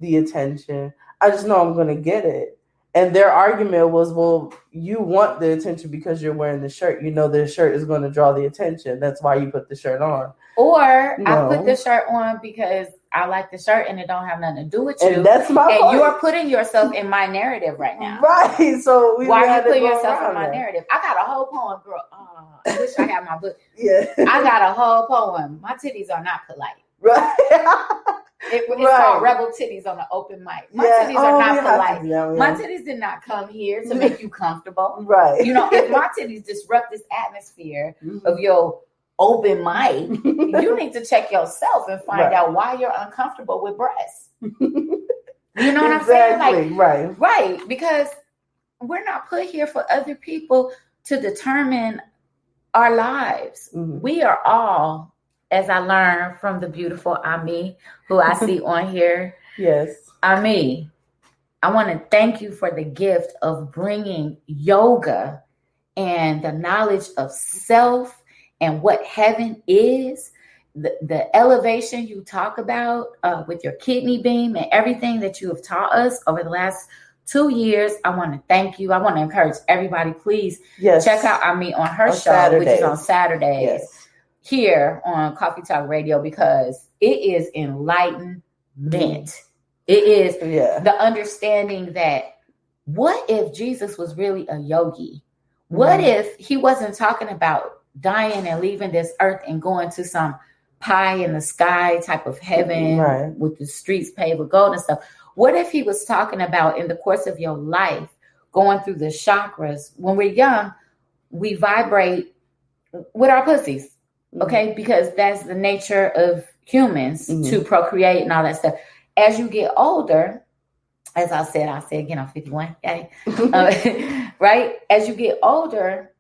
the attention. I just know I'm going to get it. And their argument was, well, you want the attention because you're wearing the shirt. You know the shirt is going to draw the attention. That's why you put the shirt on. Or no. I put the shirt on because I like the shirt and it don't have nothing to do with you. And that's my point. You are putting yourself in my narrative right now. Right. So why are you putting yourself in my narrative? I got a whole poem, girl. Oh, I wish I had my book. Yeah. I got a whole poem. My titties are not polite. Right. It's called Rebel Titties on the Open mic. My titties are not polite. My titties did not come here to make you comfortable. Right. If my titties disrupt this atmosphere of your open mic, you need to check yourself and find out why you're uncomfortable with breasts. You know what I'm saying? Like, right. Because we're not put here for other people to determine our lives. Mm-hmm. We are all, as I learned from the beautiful Ami, who I see on here. Yes. Ami, I want to thank you for the gift of bringing yoga and the knowledge of self and what heaven is, the elevation you talk about with your kidney beam and everything that you have taught us over the last 2 years. I want to thank you. I want to encourage everybody, please check out Ami on her show, Saturdays. Which is on Saturdays here on Coffee Talk Radio, because it is enlightenment. It is the understanding that what if Jesus was really a yogi? What if he wasn't talking about dying and leaving this earth and going to some pie in the sky type of heaven with the streets paved with gold and stuff? What if he was talking about in the course of your life, going through the chakras? When we're young, we vibrate with our pussies, okay? Because that's the nature of humans to procreate and all that stuff. As you get older, as I said again, I'm 51, okay? Right? As you get older,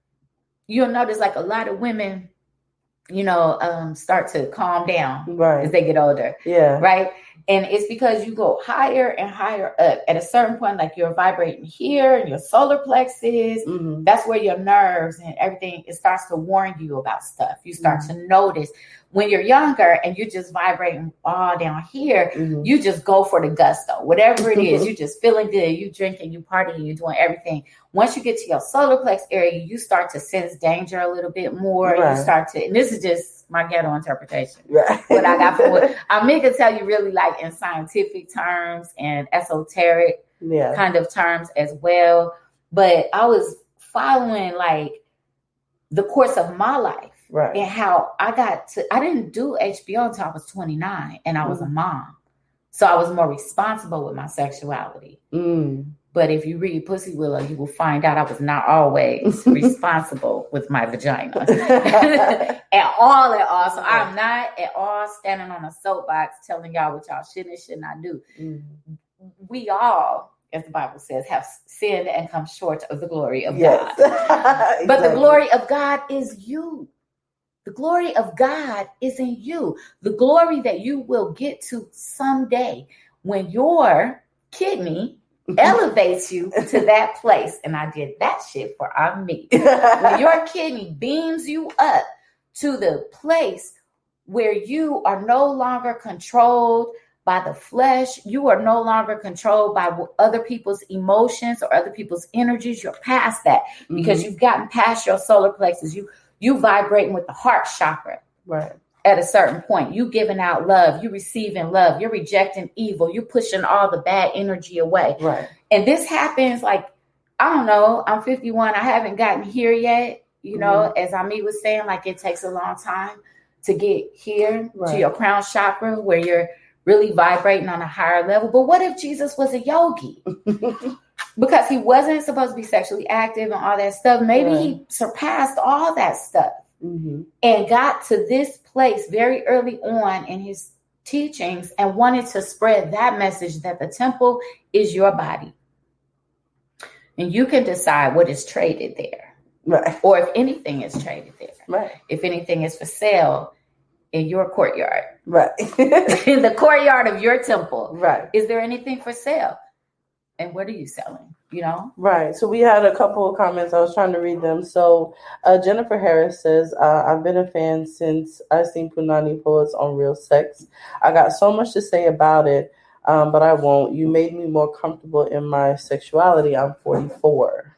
you'll notice like a lot of women, start to calm down as they get older. Yeah. Right. And it's because you go higher and higher up. At a certain point, like you're vibrating here and your solar plexus, that's where your nerves and everything, it starts to warn you about stuff. You start to notice when you're younger and you're just vibrating all down here, you just go for the gusto, whatever it is, you just feeling good, you drinking, you partying, you doing everything. Once you get to your solar plex area, you start to sense danger a little bit more. You start to, and this is just my ghetto interpretation. What I got from it. I mean, can tell you really like in scientific terms and esoteric kind of terms as well. But I was following like the course of my life and how I didn't do HBO until I was 29 and I was a mom. So I was more responsible with my sexuality. But if you read Pussy Willow, you will find out I was not always responsible with my vagina at all. So I'm not at all standing on a soapbox telling y'all what y'all should and should not do. We all, as the Bible says, have sinned and come short of the glory of God. Exactly. But the glory of God is you. The glory of God is in you. The glory that you will get to someday when your kidney elevates you to that place. And I did that shit for me. When your kidney beams you up to the place where you are no longer controlled by the flesh, you are no longer controlled by other people's emotions or other people's energies. You're past that because you've gotten past your solar plexus. You vibrating with the heart chakra. Right. At a certain point, you giving out love, you receiving love, you're rejecting evil, you pushing all the bad energy away. Right. And this happens like, I don't know, I'm 51. I haven't gotten here yet. As Ami was saying, like it takes a long time to get here to your crown chakra where you're really vibrating on a higher level. But what if Jesus was a yogi? because he wasn't supposed to be sexually active and all that stuff. Maybe he surpassed all that stuff and got to this place very early on in his teachings and wanted to spread that message that the temple is your body. And you can decide what is traded there. Right. Or if anything is traded there. Right. If anything is for sale in your courtyard. Right. In the courtyard of your temple. Right. Is there anything for sale? And what are you selling? You know? Right. So we had a couple of comments. I was trying to read them. So Jennifer Harris says, I've been a fan since I seen Punany Poets on Real Sex. I got so much to say about it, but I won't. You made me more comfortable in my sexuality. I'm 44.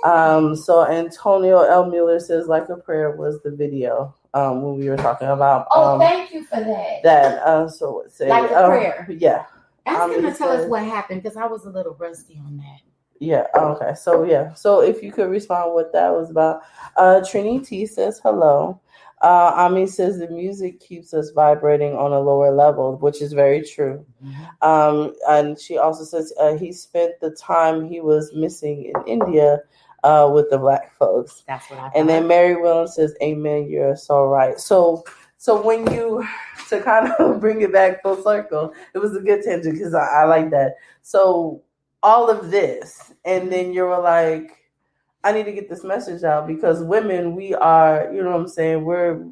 So Antonio L. Mueller says, Like a Prayer was the video when we were talking about. Thank you for that. So say, Like a Prayer. Yeah. Ask him to tell us what happened because I was a little rusty on that. Yeah. Okay. So yeah. So if you could respond what that was about. Trini T says hello. Ami says the music keeps us vibrating on a lower level, which is very true. And she also says he spent the time he was missing in India with the Black folks. That's what I thought. And then Mary Williams says, Amen. You're so right. So when you, to kind of bring it back full circle, it was a good tangent because I like that. So all of this, and then you were like, I need to get this message out because women, we are, you know what I'm saying? We're,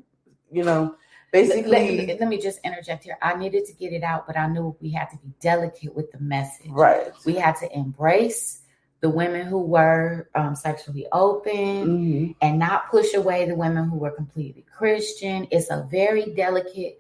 you know, basically. Let me just interject here. I needed to get it out, but I knew we had to be delicate with the message. Right. We had to embrace the women who were sexually open and not push away the women who were completely Christian. It's a very delicate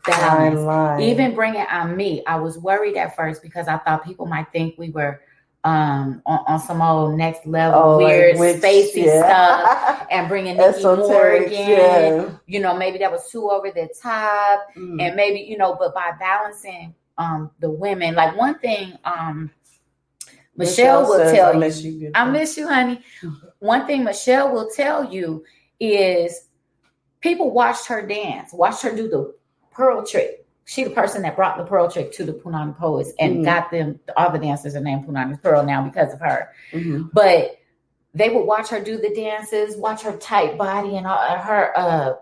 balance. Line. Even bringing on me, I was worried at first because I thought people might think we were on some old next level weird like spacey stuff and bringing Nikki Morgan. You know, maybe that was too over the top, and maybe, you know, but by balancing the women, like one thing Michelle will tell you, I miss you, honey. One thing Michelle will tell you is people watched her dance, watched her do the pearl trick. She the person that brought the pearl trick to the Punany Poets and got them, all the dancers are named Punany Pearl now because of her. But they would watch her do the dances, watch her tight body and her,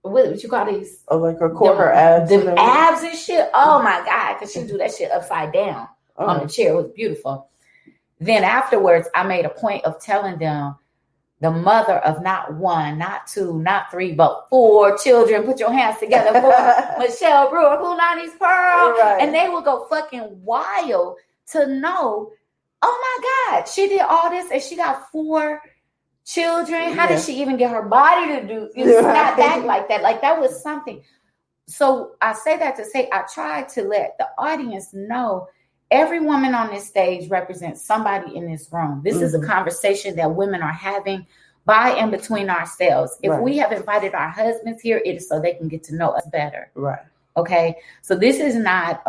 what you call these? Oh, like her core, her abs. The abs and shit. Oh my God, because she do that shit upside down on the chair. It was beautiful. Then afterwards, I made a point of telling them, the mother of not one, not two, not three, but 4 children. Put your hands together for Michelle Brewer, Punany's Pearl. Right. And they will go fucking wild to know, oh my God, she did all this and she got 4 children. How did she even get her body to do snap back like that? Like that was something. So I say that to say, I tried to let the audience know every woman on this stage represents somebody in this room. This is a conversation that women are having by and between ourselves. If we have invited our husbands here, it is so they can get to know us better. Right. Okay. So this is not,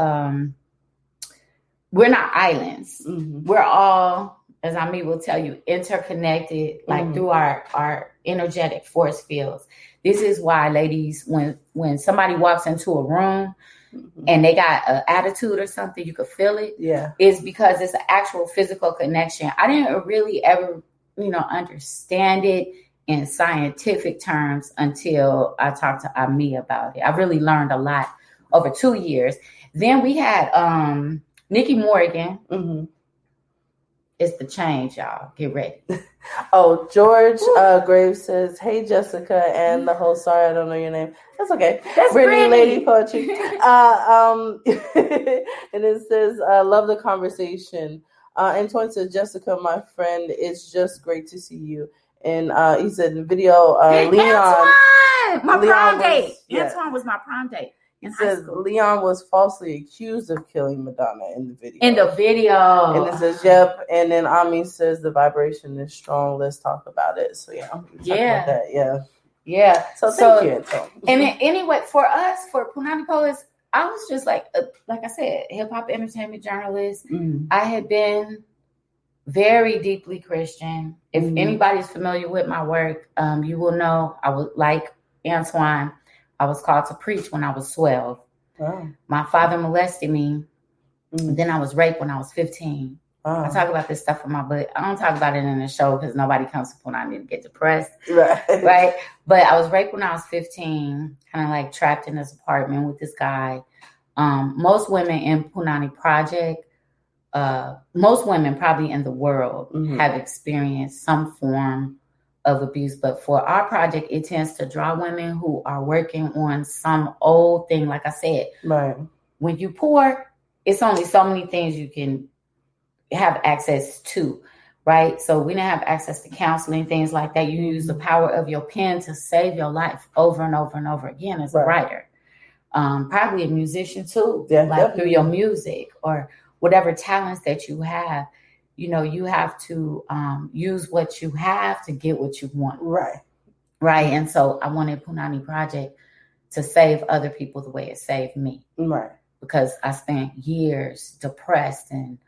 we're not islands. We're all, as Ami will tell you, interconnected, like through our energetic force fields. This is why, ladies, when somebody walks into a room, and they got an attitude or something, you could feel it. Yeah. It's because it's an actual physical connection. I didn't really ever, understand it in scientific terms until I talked to Ami about it. I really learned a lot over 2 years. Then we had Nikki Morgan. It's the change, y'all. Get ready. Oh, George Graves says, hey, Jessica, and the whole, sorry, I don't know your name. That's okay. That's Brittany Lady Poetry. And it says, love the conversation. Antoine says, Jessica, my friend, it's just great to see you. And he said the video, Leon. Antoine! My prom date. Antoine was my prom date. It says Leon was falsely accused of killing Madonna in the video. And it says, yep. And then Ami says the vibration is strong. Let's talk about it. So about that. Yeah. So thank you. And then, anyway, for us, for Punany Poets, I was just like I said, hip hop entertainment journalist. I had been very deeply Christian. If anybody's familiar with my work, you will know I was like Antoine. I was called to preach when I was 12. Oh. My father molested me Mm. Then I was raped when I was 15. I talk about this stuff in my book. I don't talk about it in the show because nobody comes to Punany to get depressed. Right. But I was raped when I was 15, kind of like trapped in this apartment with this guy. Most women in Punany Project, most women probably in the world have experienced some form of abuse. But for our project, it tends to draw women who are working on some old thing. Like I said, right. When you pour, it's only so many things you can have access to, right? So we didn't have access to counseling, things like that. You use the power of your pen to save your life over and over and over again as a writer. Probably a musician too, through your music or whatever talents that you have. You know, you have to use what you have to get what you want. Right. And so I wanted Punany Project to save other people the way it saved me. Right. Because I spent years depressed and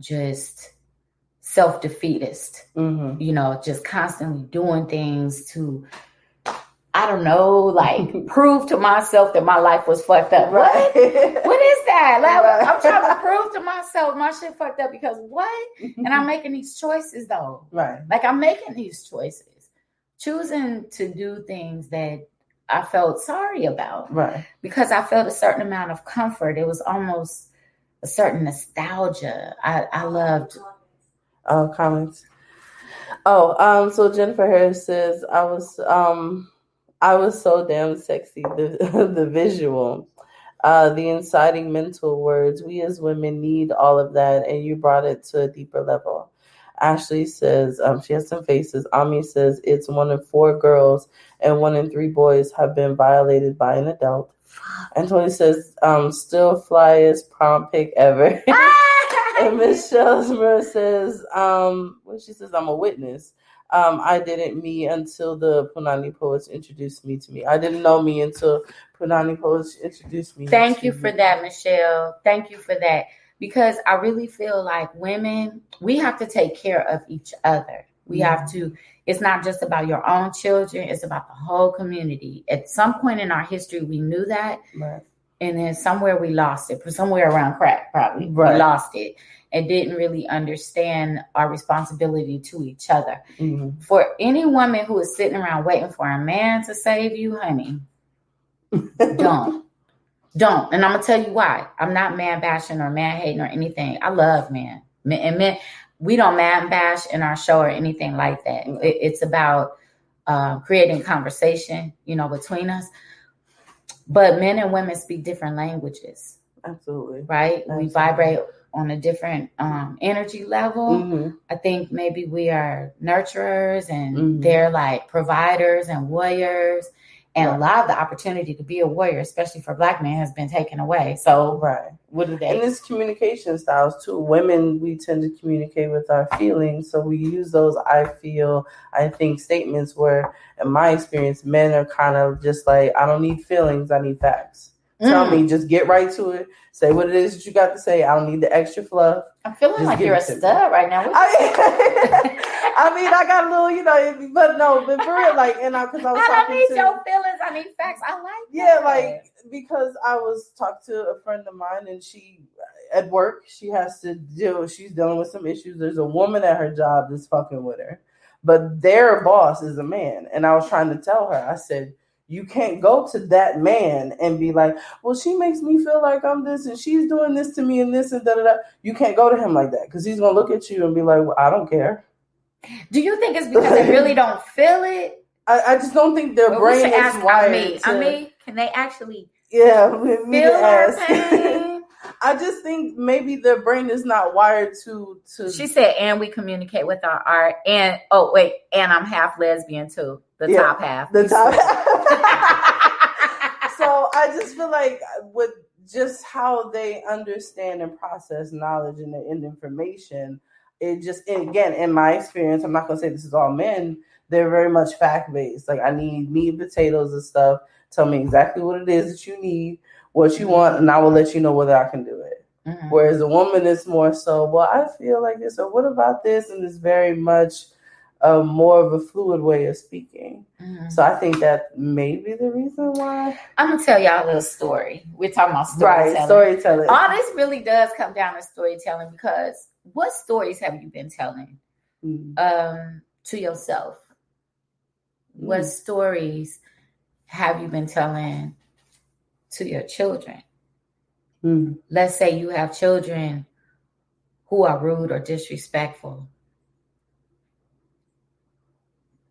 just self-defeatist, you know, just constantly doing things to, I don't know, like prove to myself that my life was fucked up. Right. What is that? Like, I'm trying to prove to myself my shit fucked up because what? And I'm making these choices though. Right. Like I'm making these choices, choosing to do things that I felt sorry about. Right. Because I felt a certain amount of comfort. It was almost a certain nostalgia. I loved. Oh, comments. Oh, so Jennifer Harris says I was so damn sexy. The visual, the inciting mental words. We as women need all of that, and you brought it to a deeper level. Ashley says she has some faces. Ami says it's 1 in 4 girls and 1 in 3 boys have been violated by an adult. And Tony says, still flyest prom pick ever. And Michelle Smith says, she says, I'm a witness. I didn't me until the Punany Poets introduced me to me. I didn't know me until Punany Poets introduced me. Thank you for that, Michelle. Thank you for that. Because I really feel like women, we have to take care of each other. We have to, it's not just about your own children, it's about the whole community. At some point in our history, we knew that. Right. And then somewhere we lost it, somewhere around crack, probably. Right. We lost it and didn't really understand our responsibility to each other. For any woman who is sitting around waiting for a man to save you, honey, don't. And I'm going to tell you why. I'm not man bashing or man hating or anything. I love men. And men, we don't man bash in our show or anything like that. It's about creating conversation, you know, between us. But men and women speak different languages. Absolutely. Right? Absolutely. We vibrate on a different energy level. I think maybe we are nurturers and they're like providers and warriors. And a lot of the opportunity to be a warrior, especially for Black men, has been taken away. So what do they? And it's communication styles too. Women, we tend to communicate with our feelings. So we use those I feel, I think statements where, in my experience, men are kind of just like, I don't need feelings, I need facts. Tell me, just get right to it. Say what it is that you got to say. I don't need the extra fluff. I'm feeling just like you're a stud right now. I mean, I got a little, you know, but for real, like, and because I was talking to your feelings. I need facts. I like that. Like, because I was talking to a friend of mine and she, at work, she's dealing with some issues. There's a woman at her job that's fucking with her, but their boss is a man. And I was trying to tell her, I said, you can't go to that man and be like, well, she makes me feel like I'm this and she's doing this to me and this and da-da-da. You can't go to him like that because he's going to look at you and be like, well, I don't care. Do you think it's because they really don't feel it? I just don't think their brain is wired I mean, can they actually feel our pain? I just think maybe their brain is not wired to. She said, and we communicate with our art. And, and I'm half lesbian too. Top half. The top half. So I just feel like with just how they understand and process knowledge and information, it just, again, in my experience, I'm not going to say this is all men, they're very much fact-based. Like, I need meat and potatoes and stuff. Tell me exactly what it is that you need, what you want, and I will let you know whether I can do it. Whereas a woman is more so, well, I feel like this, or what about this? And it's very much a more of a fluid way of speaking. Mm-hmm. So I think that may be the reason why. I'm going to tell y'all a little story. We're talking about storytelling. Right, storytelling. All this really does come down to storytelling, because what stories have you been telling to yourself? What stories have you been telling to your children? Let's say you have children who are rude or disrespectful.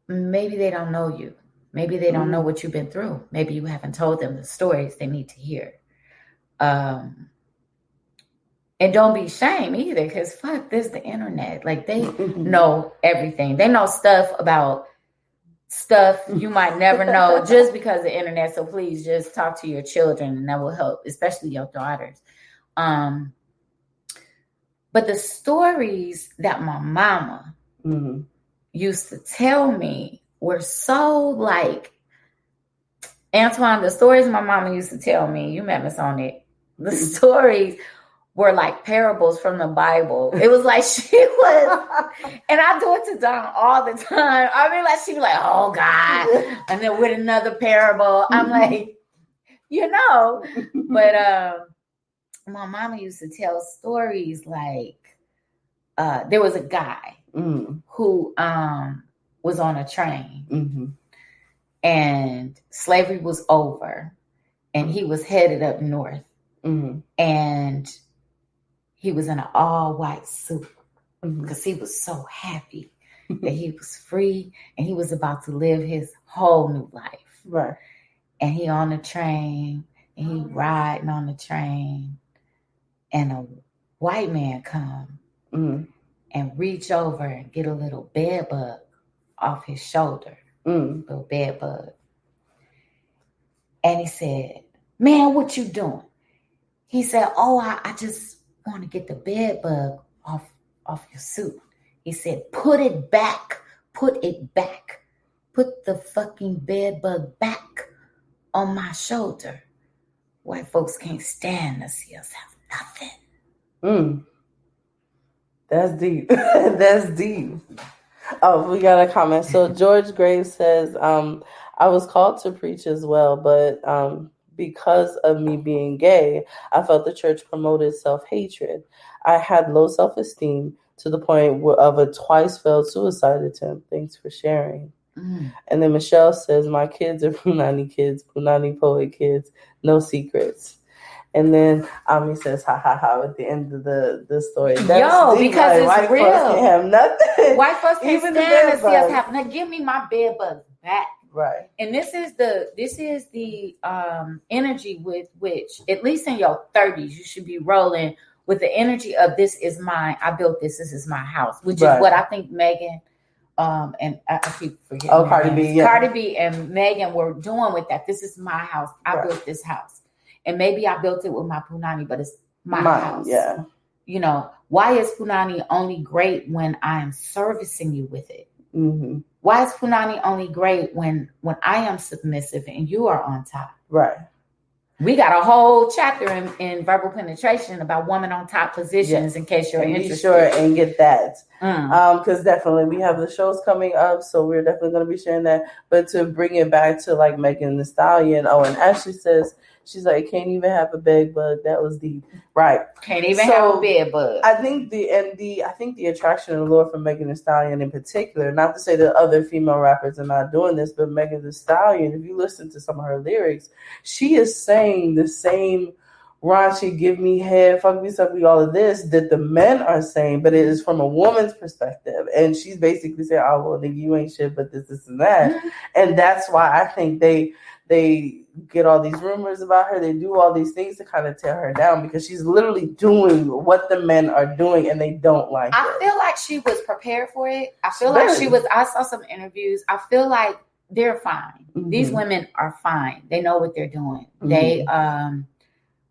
Maybe they don't know you. Maybe they don't know what you've been through. Maybe you haven't told them the stories they need to hear. And don't be ashamed either, because fuck, this is the internet. Like, they know everything. They know stuff about stuff you might never know just because of the internet. So please just talk to your children, and that will help, especially your daughters. But the stories that my mama used to tell me were so like, Antoine, the stories my mama used to tell me, you met us on it. The stories were like parables from the Bible. It was like she was, and I do it to Dawn all the time. I mean, like, she was like, oh God. And then with another parable, I'm like, but my mama used to tell stories like, there was a guy who was on a train and slavery was over and he was headed up north and he was in an all white suit because he was so happy that he was free and he was about to live his whole new life. Right. And he on the train and he riding on the train and a white man come and reach over and get a little bed bug off his shoulder, little bed bug. And he said, man, what you doing? He said, oh, I just want to get the bed bug off your suit. He said, put it back. Put the fucking bed bug back on my shoulder. White folks can't stand to see us have nothing. That's deep. That's deep. Oh, we got a comment. So George Graves says, I was called to preach as well, but because of me being gay, I felt the church promoted self-hatred. I had low self-esteem to the point of a twice failed suicide attempt. Thanks for sharing. And then Michelle says, my kids are Punany kids, Punany Poet kids, no secrets. And then Ami says, ha ha ha, at the end of the story. That's deep, because like, it's real. White folks can't have nothing. White folks can't stand to see us have. Now give me my bed bugs back. Right. And this is the energy with which, at least in your 30s, you should be rolling with the energy of this is mine. I built this. This is my house, which is what I think Megan and I keep forgetting. Oh, Cardi B. Yeah. Cardi B and Megan were doing with that. This is my house. I built this house. And maybe I built it with my Punany, but it's my house. Yeah. You know, why is Punany only great when I'm servicing you with it? Why is Punany only great when I am submissive and you are on top? Right. We got a whole chapter in verbal penetration about woman on top positions, in case you're interested. Be sure and get that. Because definitely we have the shows coming up, so we're definitely going to be sharing that. But to bring it back to like Megan Thee Stallion, and Ashley says, she's like, can't even have a bed bug. That was deep. Right. Can't even have a bed bug. I think the attraction and allure for Megan Thee Stallion in particular, not to say that other female rappers are not doing this, but Megan Thee Stallion, if you listen to some of her lyrics, she is saying the same raunchy, give me head, fuck me, suck me, all of this that the men are saying, but it is from a woman's perspective. And she's basically saying, oh, well, nigga, you ain't shit, but this and that. And that's why I think they get all these rumors about her. They do all these things to kind of tear her down because she's literally doing what the men are doing and they don't like it. I feel like she was prepared for it. I feel like I saw some interviews. I feel like they're fine. These women are fine. They know what they're doing. They,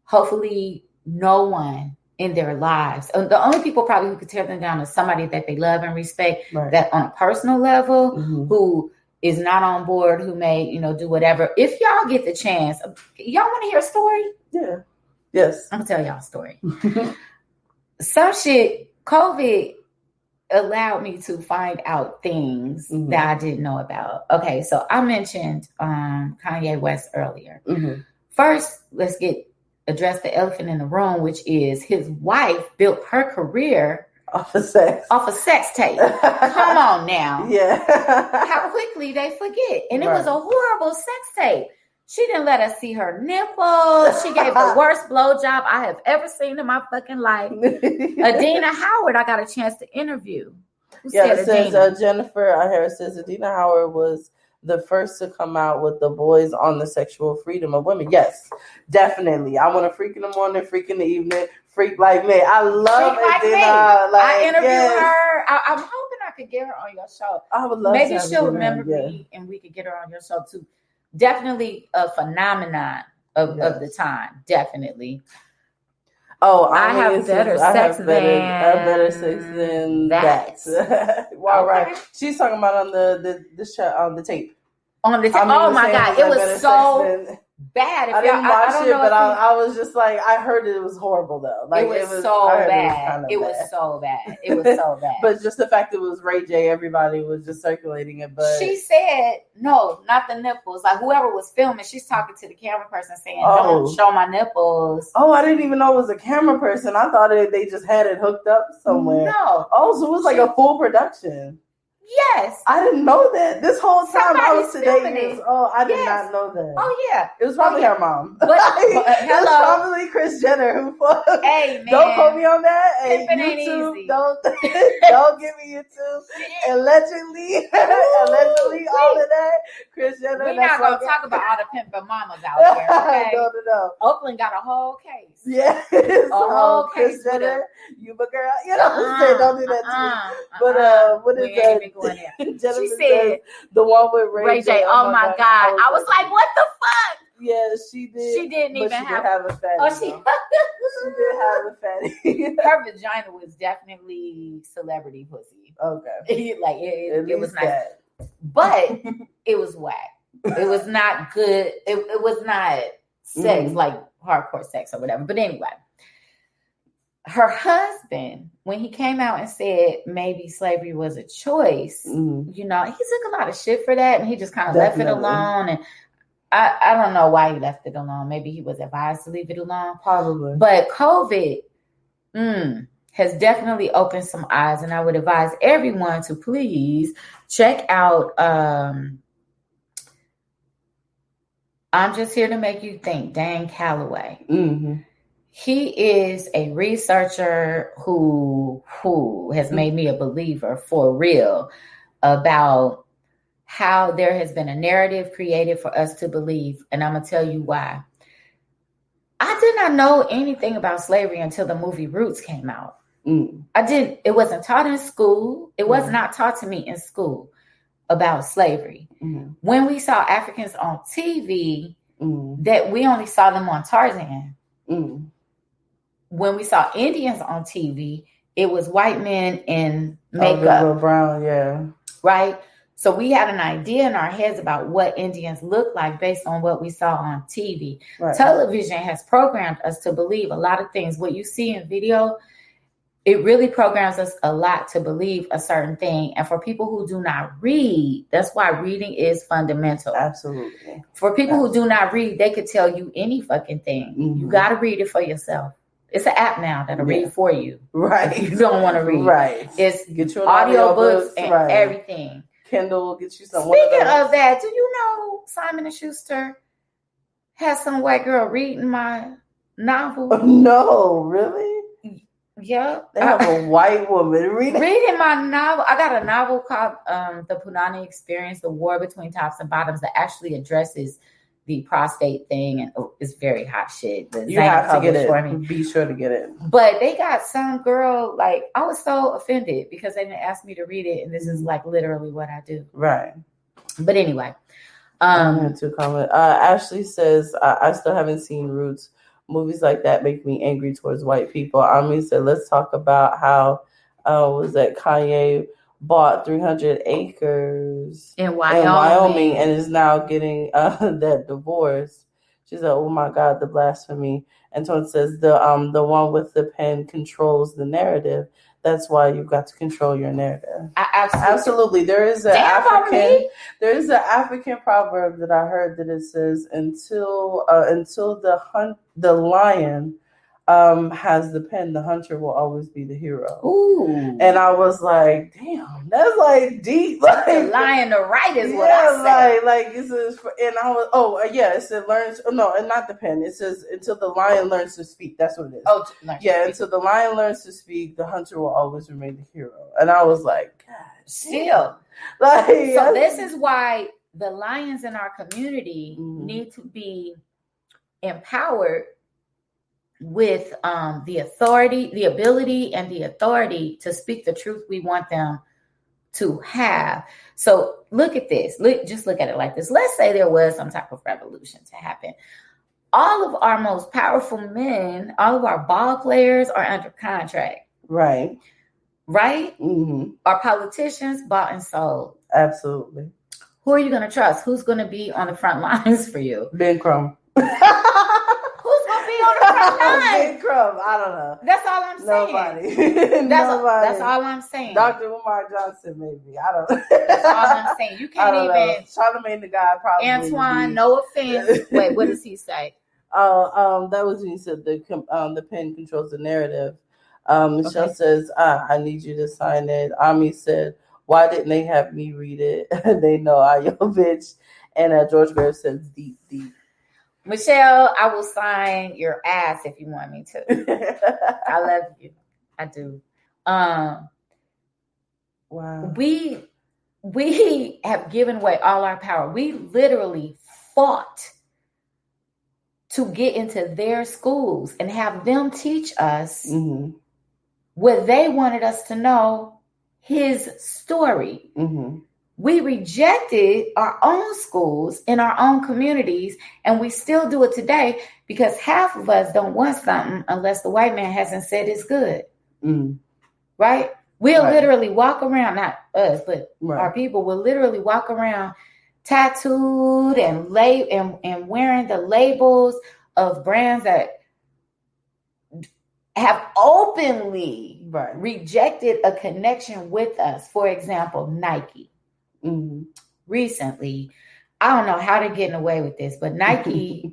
hopefully no one in their lives. The only people probably who could tear them down is somebody that they love and respect, that on a personal level, who is not on board, who may, do whatever. If y'all get the chance, y'all want to hear a story? Yeah. Yes. I'm going to tell y'all a story. Some shit, COVID allowed me to find out things that I didn't know about. Okay, so I mentioned Kanye West earlier. First, let's address the elephant in the room, which is his wife built her career off of sex tape. Come on now. Yeah. How quickly they forget. And it was a horrible sex tape. She didn't let us see her nipples. She gave the worst blowjob I have ever seen in my fucking life. Adina Howard, I got a chance to interview. It says Jennifer Harris says Adina Howard was the first to come out with the boys on the sexual freedom of women. Yes, definitely. I want to freak in the morning, freak in the evening, freak like me. I love Adina. I interviewed her. I'm hoping I could get her on your show. I would love Maybe to she'll remember me and we could get her on your show too. Definitely a phenomenon of the time. Definitely. Oh, I have better sex than that. Well, right. She's talking about on the tape. On the tape. Oh my God, it was so bad. I didn't watch it, but I was just like, I heard it was horrible though. Like it was so bad. It was so bad. It was so bad. But just the fact it was Ray J, everybody was just circulating it. But she said, no, not the nipples. Like whoever was filming, she's talking to the camera person saying, don't show my nipples. Oh, I didn't even know it was a camera person. I thought they just had it hooked up somewhere. No. Oh, so it was like a full production. Yes. I didn't know that. This whole time I was today. I did yes. not know that. Oh, yeah. It was probably her mom. But hello. It was probably Kris Jenner who fucked. Hey, man. Don't quote me on that. Hey, YouTube, don't give me YouTube. Allegedly, all of that. Kris Jenner. We're not going to talk about all the pimping mamas out there, okay? No. Oakland got a whole case. Yeah. A whole case. Kris Jenner, you my girl. You know what I'm saying? Don't do that to me. But what is that? She said the one with Ray J. Oh my God. I was like, what the fuck? Yeah, she did. She didn't even have a fatty. Oh, she did have a fatty. Her vagina was definitely celebrity pussy. Okay. Like it was nice. But it was whack. It was not good. It was not sex, like hardcore sex or whatever. But anyway. Her husband, when he came out and said maybe slavery was a choice, you know, he took a lot of shit for that and he just kind of left it alone. And I don't know why he left it alone. Maybe he was advised to leave it alone. Probably. But COVID has definitely opened some eyes. And I would advise everyone to please check out I'm Just Here to Make You Think, Dan Calloway. He is a researcher who has made me a believer for real about how there has been a narrative created for us to believe. And I'm going to tell you why. I did not know anything about slavery until the movie Roots came out. It wasn't taught in school. It was not taught to me in school about slavery. When we saw Africans on TV, that we only saw them on Tarzan. When we saw Indians on TV, it was white men in makeup. Brown, yeah. Right? So we had an idea in our heads about what Indians look like based on what we saw on TV. Right. Television has programmed us to believe a lot of things. What you see in video, it really programs us a lot to believe a certain thing. And for people who do not read, that's why reading is fundamental. Absolutely. For people who do not read, they could tell you any fucking thing. You got to read it for yourself. It's an app now that'll read for you. Right. If you don't want to read. Right. It's audiobooks and everything. Kindle will get you some. Speaking of that, do you know Simon & Schuster has some white girl reading my novel? No, really? Yeah. They have a white woman reading my novel. I got a novel called The Punany Experience, The War Between Tops and Bottoms, that actually addresses the prostate thing, and it's very hot shit. You have to get it. Be sure to get it. But they got some girl, like, I was so offended because they didn't ask me to read it, and this is like literally what I do. Right. But anyway, I had to comment. Ashley says, I still haven't seen Roots. Movies like that make me angry towards white people. Ami said, let's talk about how was that Kanye bought 300 acres in Wyoming and is now getting that divorce. She said, oh my God, the blasphemy. And Tony says the one with the pen controls the narrative. That's why you've got to control your narrative. Absolutely. There is an African proverb that I heard that it says, until the lion has the pen, the hunter will always be the hero. Ooh. And I was like, damn, that's like deep. Like the lion to right is what I said. Like it says, and I was, it said learns. No, and not the pen. It says until the lion learns to speak. That's what it is. Oh, until the lion learns to speak, the hunter will always remain the hero. And I was like, God, still, like, so this is why the lions in our community need to be empowered with the authority, the ability, and the authority to speak the truth we want them to have. So look at this. Just look at it like this. Let's say there was some type of revolution to happen. All of our most powerful men, all of our ball players are under contract. Right? Mm-hmm. Our politicians bought and sold. Absolutely. Who are you going to trust? Who's going to be on the front lines for you? Ben Crumb. On the front line. Big Crumb. I don't know. That's all I'm saying. Nobody. That's all I'm saying. Dr. Lamar Johnson, maybe. I don't know. That's all I'm saying. You can't even. Charlamagne the God probably. Antoine, no offense. Wait, what does he say? That was when he said the pen controls the narrative. Michelle says, I need you to sign it. Ami said, why didn't they have me read it? They know I yo bitch. And George Grave says, deep. Michelle, I will sign your ass if you want me to. I love you. I do. Wow. We have given away all our power. We literally fought to get into their schools and have them teach us what they wanted us to know, his story. We rejected our own schools in our own communities, and we still do it today because half of us don't want something unless the white man hasn't said it's good. Right? We'll literally walk around, not us, but our people will literally walk around tattooed and wearing the labels of brands that have openly rejected a connection with us. For example, Nike. Recently, I don't know how they're getting away with this, but Nike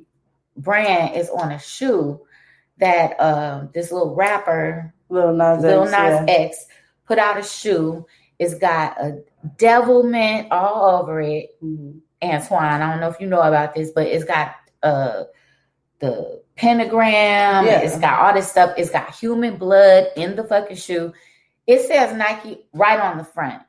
brand is on a shoe that this little rapper, Lil Nas X, put out a shoe. It's got a devilment all over it. Antoine, I don't know if you know about this, but it's got the pentagram. It's got all this stuff. It's got human blood in the fucking shoe. It says Nike right on the front.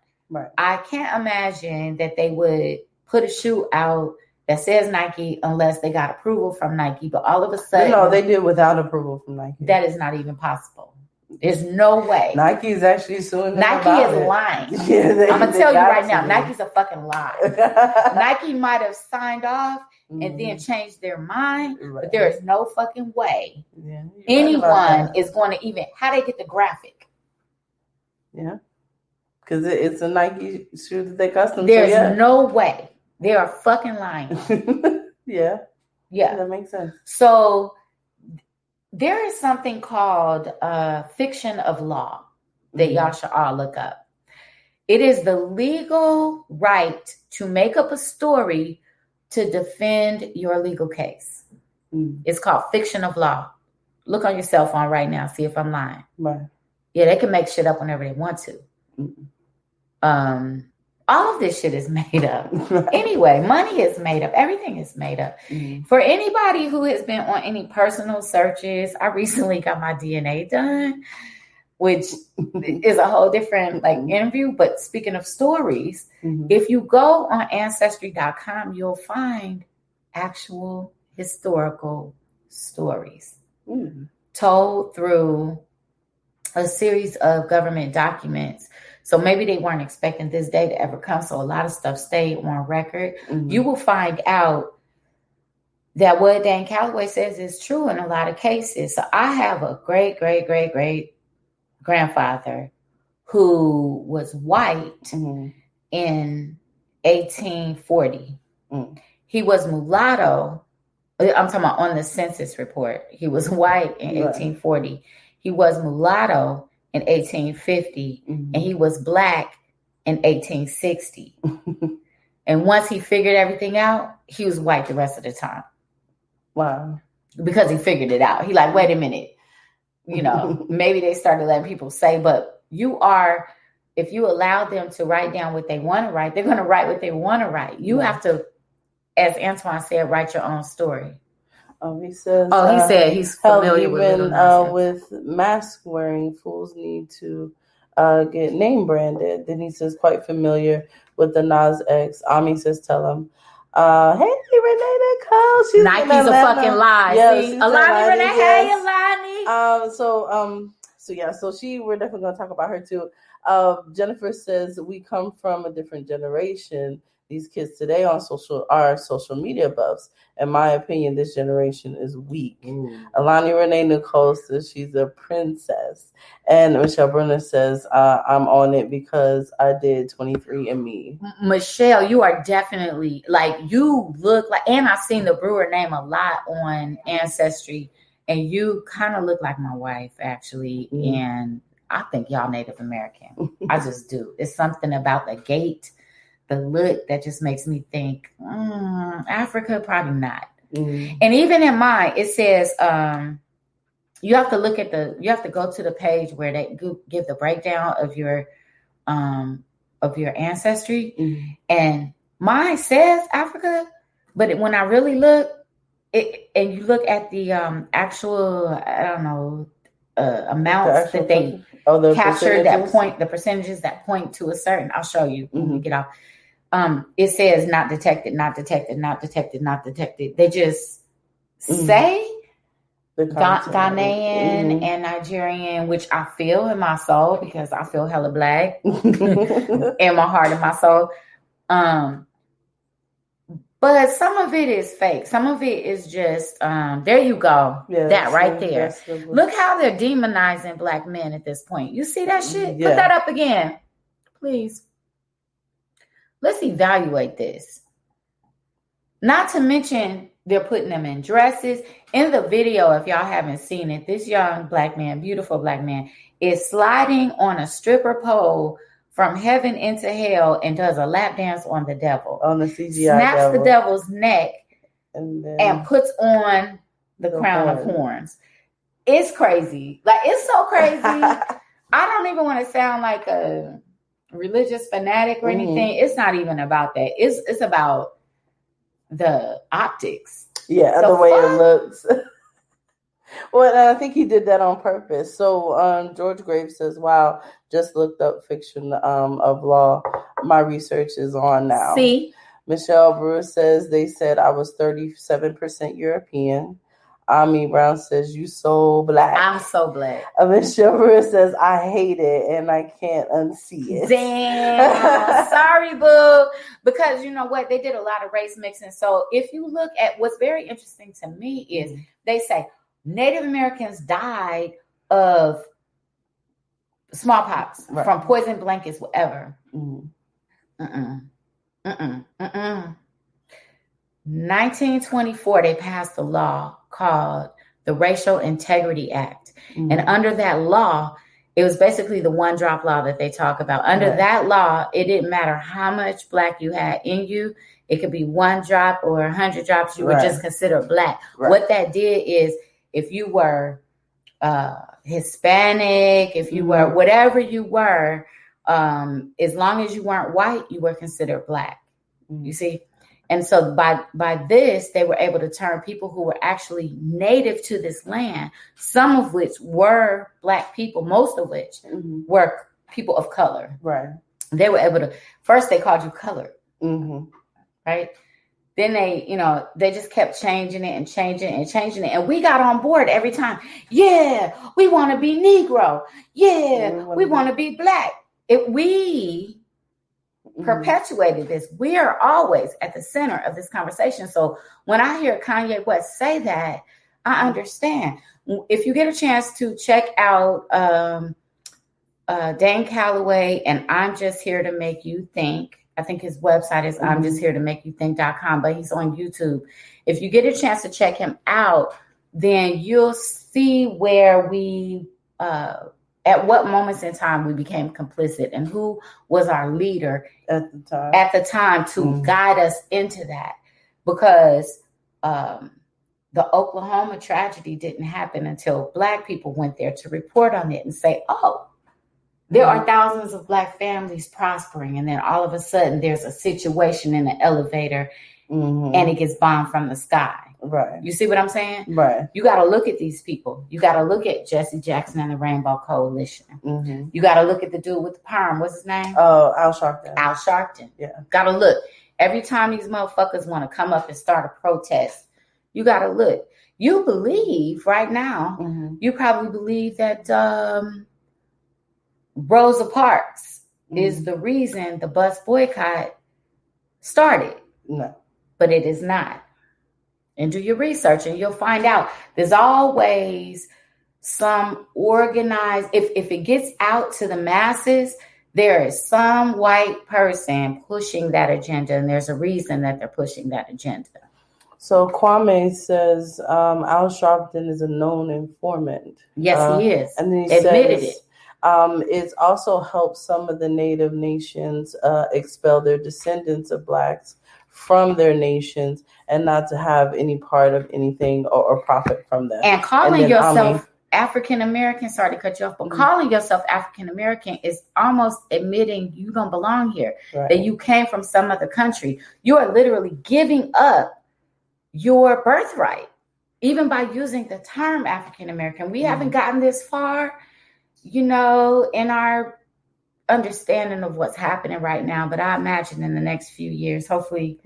I can't imagine that they would put a shoe out that says Nike unless they got approval from Nike. But all of a sudden, no, they did without approval from Nike. That is not even possible. There's no way. Nike is actually suing them. Nike is lying. I'm gonna tell you right now, Nike's a fucking lie. Nike might have signed off and then changed their mind, but there is no fucking way anyone is going to even how they get the graphic. Because it's a Nike shoe that they custom. There's no way. They are fucking lying. Yeah, that makes sense. So there is something called fiction of law that y'all should all look up. It is the legal right to make up a story to defend your legal case. It's called fiction of law. Look on your cell phone right now. See if I'm lying. Yeah, they can make shit up whenever they want to. All of this shit is made up. Anyway, money is made up. Everything is made up. For anybody who has been on any personal searches, I recently got my DNA done, which is a whole different interview. But speaking of stories, if you go on Ancestry.com, you'll find actual historical stories told through a series of government documents. So maybe they weren't expecting this day to ever come. So a lot of stuff stayed on record. You will find out that what Dan Calloway says is true in a lot of cases. So I have a great, great, great, great grandfather who was white in 1840. He was mulatto. I'm talking about on the census report. He was white in 1840. He was mulatto in 1850 and he was black in 1860. And once he figured everything out, he was white the rest of the time. Wow. Because he figured it out. He like, wait a minute. You know, maybe they started letting people say, but if you allow them to write down what they want to write, they're going to write what they want to write. You have to, as Antoine said, write your own story. He says. He said he's familiar with mask wearing. Fools need to get name branded. Then he says quite familiar with the Nas X. Ami says tell him. Hey Renee Nicole, she's Nike's a fucking lie. Yeah, see, Alani Renee, hey Alani. So we're definitely gonna talk about her too. Jennifer says we come from a different generation. These kids today are social media buffs. In my opinion, this generation is weak. Alani Renee Nicole says she's a princess. And Michelle Brunner says, I'm on it because I did 23andMe. Michelle, you are definitely, you look like, and I've seen the Brewer name a lot on Ancestry, and you kind of look like my wife, actually. And I think y'all Native American. I just do. It's something about the gait, the look that just makes me think, Africa, probably not. And even in mine, it says, you have to go to the page where they give the breakdown of your ancestry. And mine says Africa, but when I really look, and you look at the actual, I don't know, amounts that they captured the percentages that point to a certain, I'll show you when we get off. It says not detected, not detected, not detected, not detected. They just say Ghanaian and Nigerian, which I feel in my soul because I feel hella black in my heart and my soul. But some of it is fake. Some of it is just, there you go. Yeah, that right there. Look how they're demonizing black men at this point. You see that shit? Yeah. Put that up again, please. Let's evaluate this. Not to mention, they're putting them in dresses. In the video, if y'all haven't seen it, this young black man, beautiful black man, is sliding on a stripper pole from heaven into hell and does a lap dance on the devil. On the CGI Snaps devil. The devil's neck and puts on the crown of horns. It's crazy. It's so crazy. I don't even want to sound like a religious fanatic or anything. It's not even about that. It's about the optics. Yeah, the way it looks. Well, I think he did that on purpose. So George Graves says, wow, just looked up fiction of law. My research is on now. See? Michelle Brewer says, they said I was 37% European. Ami Brown says, you so black. I'm so black. Michelle Brewer says, I hate it and I can't unsee it. Damn. Sorry, boo. Because you know what? They did a lot of race mixing. So if you look at what's very interesting to me is they say Native Americans died of smallpox from poison blankets, whatever. 1924, they passed a law called the Racial Integrity Act. And under that law, it was basically the one drop law that they talk about. Under that law, it didn't matter how much black you had in you. It could be one drop or 100 drops. You were just considered black. What that did is if you were Hispanic, if you were whatever you were, as long as you weren't white, you were considered black. You see? And so by this, they were able to turn people who were actually native to this land, some of which were black people, most of which were people of color. Right. They were able to, first they called you colored. Right. Then they just kept changing it and changing it and changing it. And we got on board every time. Yeah, we want to be Negro. Yeah, we want to be black. We perpetuated this. We are always at the center of this conversation. So when I hear Kanye West say that, I understand. If you get a chance to check out Dane Calloway and I'm Just Here to Make You Think, I think his website is I'm Just Here to Make You Think.com, but he's on YouTube. If you get a chance to check him out, then you'll see where we at what moments in time we became complicit, and who was our leader at the time to guide us into that. Because the Oklahoma tragedy didn't happen until Black people went there to report on it and say, oh, there are thousands of Black families prospering. And then all of a sudden there's a situation in the elevator and it gets bombed from the sky. Right. You see what I'm saying? Right. You got to look at these people. You got to look at Jesse Jackson and the Rainbow Coalition. You got to look at the dude with the perm. What's his name? Oh, Al Sharpton. Al Sharpton. Yeah. Got to look. Every time these motherfuckers want to come up and start a protest, you got to look. You believe right now, you probably believe that Rosa Parks is the reason the bus boycott started. No. But it is not. And do your research and you'll find out there's always some organized, if it gets out to the masses, there is some white person pushing that agenda, and there's a reason that they're pushing that agenda. So Kwame says Al Sharpton is a known informant. Yes, he is. And then he admitted says, it. It's also helped some of the native nations expel their descendants of Blacks from their nations and not to have any part of anything or profit from them. And calling yourself African American, sorry to cut you off, but calling yourself African American is almost admitting you don't belong here, that you came from some other country. You are literally giving up your birthright, even by using the term African American. We haven't gotten this far, in our understanding of what's happening right now. But I imagine in the next few years, hopefully,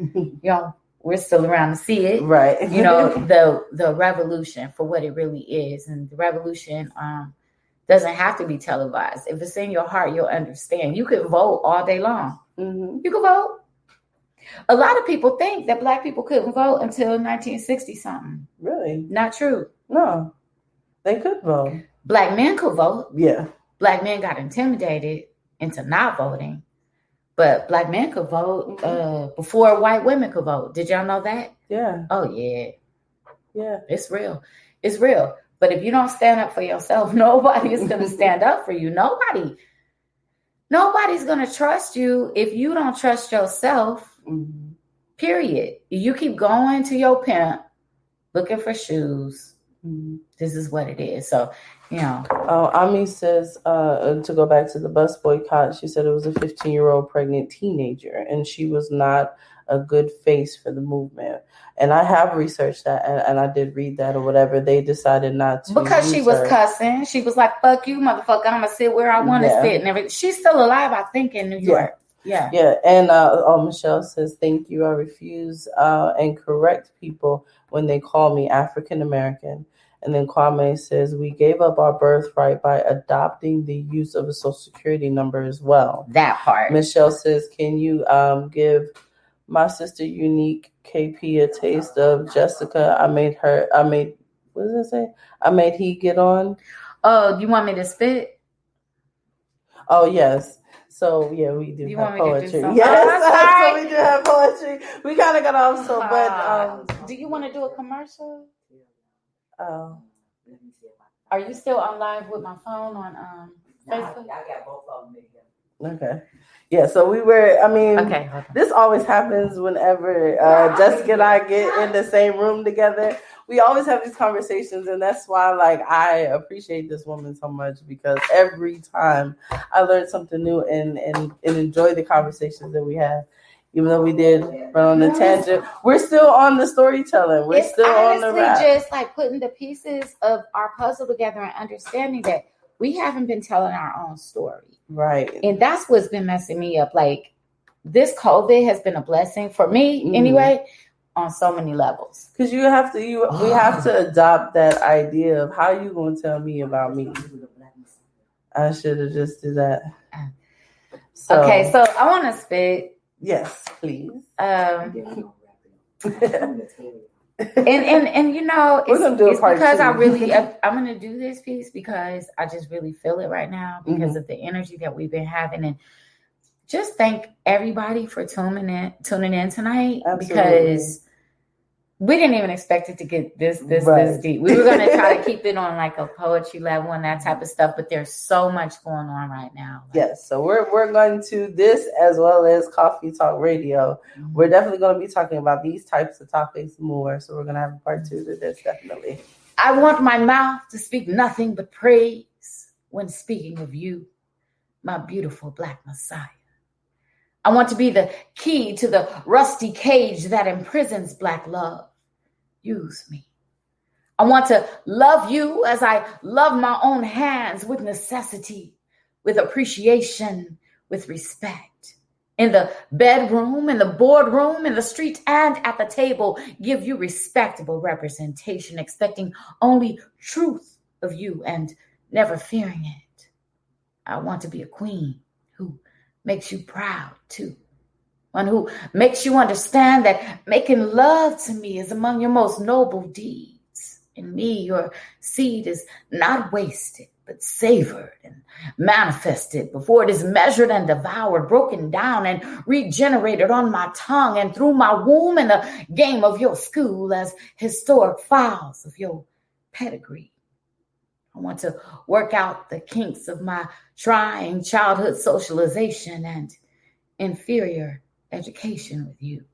we're still around to see it. Right. The revolution for what it really is. And the revolution doesn't have to be televised. If it's in your heart, you'll understand. You can vote all day long. You can vote. A lot of people think that Black people couldn't vote until 1960 something. Really? Not true. No, they could vote. Black men could vote. Yeah. Black men got intimidated into not voting. But Black men could vote before white women could vote. Did y'all know that? Yeah. Oh, yeah. Yeah. It's real. It's real. But if you don't stand up for yourself, nobody is going to stand up for you. Nobody's going to trust you if you don't trust yourself, period. You keep going to your pimp looking for shoes. This is what it is. So, Ami says, to go back to the bus boycott, she said it was a 15-year-old pregnant teenager, and she was not a good face for the movement. And I have researched that, and I did read that or whatever. They decided not to. Because she was cussing. She was like, fuck you, motherfucker. I'm going to sit where I want to sit. And everything. She's still alive, I think, in New York. Yeah. And Michelle says, thank you. I refuse and correct people when they call me African American. And then Kwame says, we gave up our birthright by adopting the use of a social security number as well. That part. Michelle says, can you give my sister Unique KP a taste of Jessica? What does it say? I made he get on. Oh, you want me to spit? Oh, yes. So, yeah, we do have poetry. Yes, so we do have poetry. We kind of got off, but... do you want to do a commercial? Oh. Are you still on live with my phone on Facebook? I got both of them. Okay. Yeah, so we were, okay, this always happens whenever Jessica and I get in the same room together. We always have these conversations, and that's why, I appreciate this woman so much, because every time I learn something new and enjoy the conversations that we have. Even though we did run on the tangent, we're still on the storytelling. We're still on the rap. It's just like putting the pieces of our puzzle together and understanding that we haven't been telling our own story. Right. And that's what's been messing me up. This COVID has been a blessing for me anyway, on so many levels. Because we have to adopt that idea of how you going to tell me about me. I should have just did that. Okay, so I want to spit. Yes, please. And it's because I'm going to do this piece because I just really feel it right now because of the energy that we've been having. And just thank everybody for tuning in tonight. Absolutely. Because We didn't even expect it to get this deep. We were going to try to keep it on like a poetry level and that type of stuff, but there's so much going on right now. Yes, so we're going to this as well as Coffee Talk Radio. Mm-hmm. We're definitely going to be talking about these types of topics more, so we're going to have a part 2 to this, definitely. I want my mouth to speak nothing but praise when speaking of you, my beautiful Black Messiah. I want to be the key to the rusty cage that imprisons Black love. Use me. I want to love you as I love my own hands, with necessity, with appreciation, with respect. In the bedroom, in the boardroom, in the street, and at the table, give you respectable representation, expecting only truth of you and never fearing it. I want to be a queen who makes you proud too. One who makes you understand that making love to me is among your most noble deeds. In me, your seed is not wasted, but savored and manifested before it is measured and devoured, broken down and regenerated on my tongue and through my womb in the game of your school as historic files of your pedigree. I want to work out the kinks of my trying childhood socialization and inferior education with you.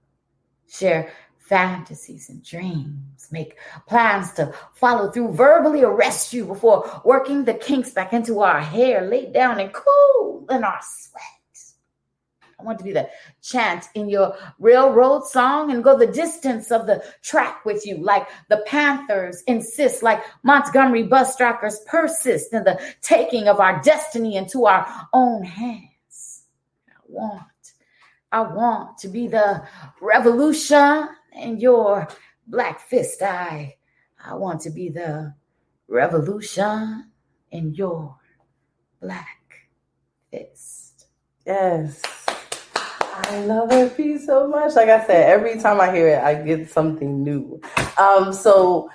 Share fantasies and dreams. Make plans to follow through, verbally arrest you before working the kinks back into our hair, lay down and cool in our sweat. I want to be the chant in your railroad song and go the distance of the track with you, like the Panthers insist, like Montgomery bus strikers persist in the taking of our destiny into our own hands. I want to be the revolution in your black fist. I want to be the revolution in your black fist. Yes. I love that piece so much. Like I said, every time I hear it, I get something new. So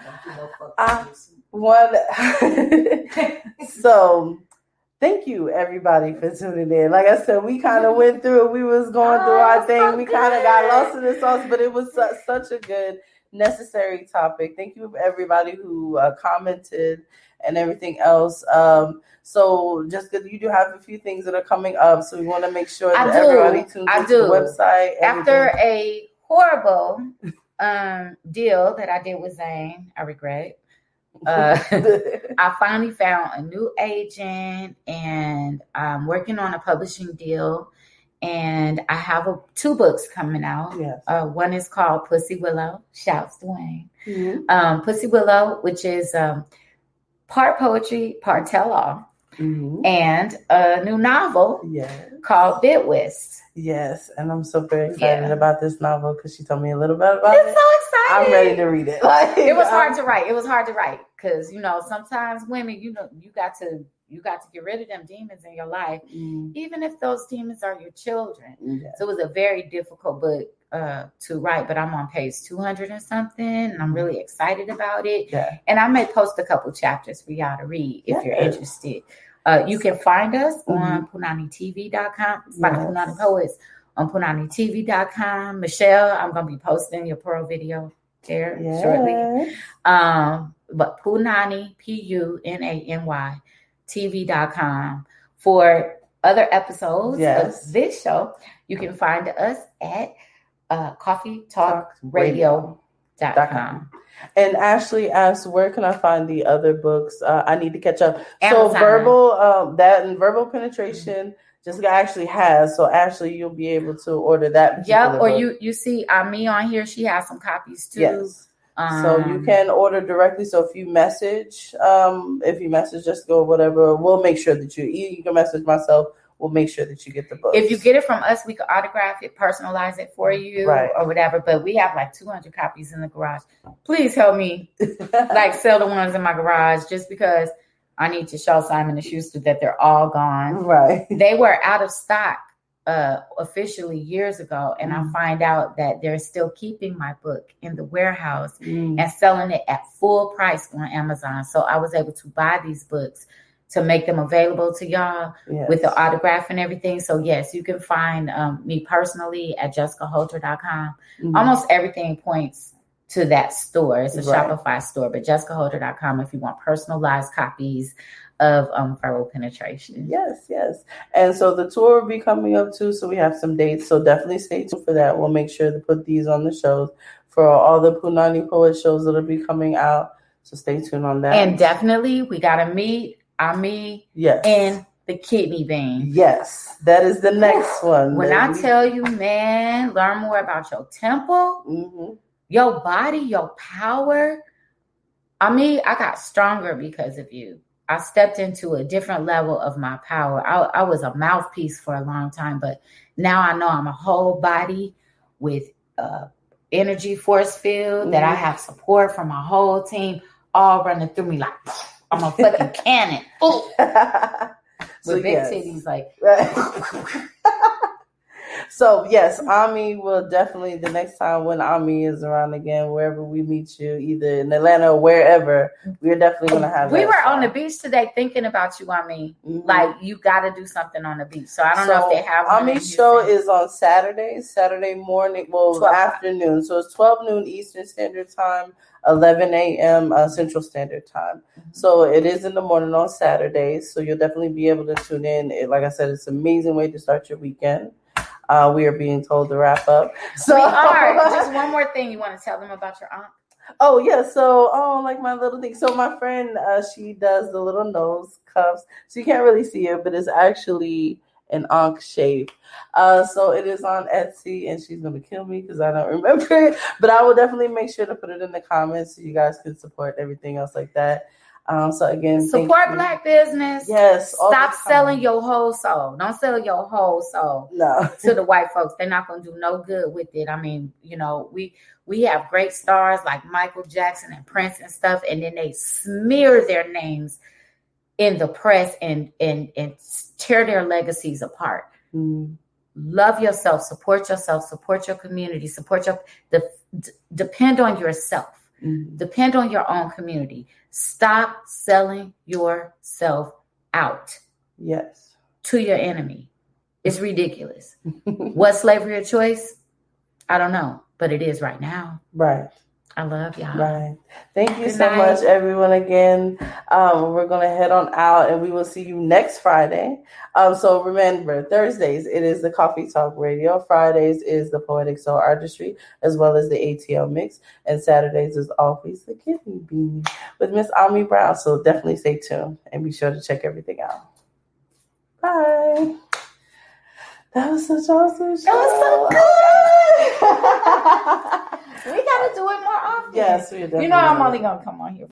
thank you, everybody, for tuning in. Like I said, we kind of went through it. We was going through our thing. So we kind of got lost in the sauce, but it was such a good, necessary topic. Thank you, everybody who commented and everything else. So Jessica, you do have a few things that are coming up, so we want to make sure that everybody tunes into the website. After a horrible deal that I did with Zane, I regret. I finally found a new agent, and I'm working on a publishing deal, and I have 2 books coming out. Yes. One is called Pussy Willow. Shouts to Wayne. Mm-hmm. Pussy Willow, which is part poetry, part tell-all, and a new novel called Bidwist. Yes, and I'm super excited about this novel because she told me a little bit about it. It's so exciting. I'm ready to read it. It was hard to write. It was hard to write because, sometimes women, you got to get rid of them demons in your life, even if those demons are your children. Yeah. So it was a very difficult book to write, but I'm on page 200 or something, and I'm really excited about it. Yeah. And I may post a couple chapters for y'all to read if you're interested. You can find us on punanytv.com. Find Punany Poets on punanytv.com. Michelle, I'm going to be posting your Pearl video there shortly. But Punany, Punany, TV.com. For other episodes of this show, you can find us at coffeetalkradio.com. And Ashley asks, where can I find the other books? I need to catch up. Amazon. So verbal penetration, Jessica actually has. So Ashley, you'll be able to order that. Yeah, or you see me on here. She has some copies too. Yes. So you can order directly. So if you message Jessica or whatever, we'll make sure that you can message myself. We'll make sure that you get the book. If you get it from us, we can autograph it, personalize it for you, or whatever. But we have like 200 copies in the garage. Please help me sell the ones in my garage, just because I need to show Simon & Schuster that they're all gone. Right. They were out of stock officially years ago, and I find out that they're still keeping my book in the warehouse and selling it at full price on Amazon. So I was able to buy these books to make them available to y'all with the autograph and everything. So yes, you can find me personally at jessicaholter.com. Almost everything points to that store. It's a Right. Shopify store, but jessicaholter.com if you want personalized copies of Feral Penetration. Yes. And so the tour will be coming up too. So we have some dates. So definitely stay tuned for that. We'll make sure to put these on the shows for all the Punany Poet shows that'll be coming out. So stay tuned on that. And definitely we gotta meet Ami in the kidney vein. Yes, that is the next one. When I tell you, man, learn more about your temple, your body, your power. I got stronger because of you. I stepped into a different level of my power. I was a mouthpiece for a long time, but now I know I'm a whole body with energy force field that I have support from my whole team all running through me like I'm a fucking cannon. With big titties, like. So yes, Ami will definitely, the next time when Ami is around again, wherever we meet you, either in Atlanta or wherever, we're definitely gonna have. We were on the beach today thinking about you, Ami. Like you got to do something on the beach. So I don't know if they have. Ami's show is on Saturday morning, afternoon. So it's 12 noon Eastern Standard Time, 11 a.m. Central Standard Time. So it is in the morning on Saturdays. So you'll definitely be able to tune in. Like I said, it's an amazing way to start your weekend. We are being told to wrap up. So we are. Just one more thing. You want to tell them about your aunt? Oh, yeah. So, like my little thing. So my friend, she does the little nose cuffs. So you can't really see it, but it's actually an ankh shape. So it is on Etsy, and she's going to kill me because I don't remember it. But I will definitely make sure to put it in the comments so you guys can support everything else like that. So again, support Black business. Yes. Stop selling your whole soul. Don't sell your whole soul to the white folks. They're not going to do no good with it. I mean, we have great stars like Michael Jackson and Prince and stuff, and then they smear their names in the press and tear their legacies apart. Love yourself, support your community, depend on yourself. Depend on your own community. Stop selling yourself out. Yes. To your enemy. It's ridiculous. Was slavery a choice? I don't know, but it is right now. Right. I love y'all. Right. Thank you so much, everyone, again. We're going to head on out, and we will see you next Friday. So remember, Thursdays, it is the Coffee Talk Radio. Fridays is the Poetic Soul Artistry, as well as the ATL Mix. And Saturdays is always the Kidney Bean with Miss Ami Brown. So definitely stay tuned, and be sure to check everything out. Bye. That was such awesome show. That was so good. We got to do it more often. Yes, we definitely. I'm only going to come on here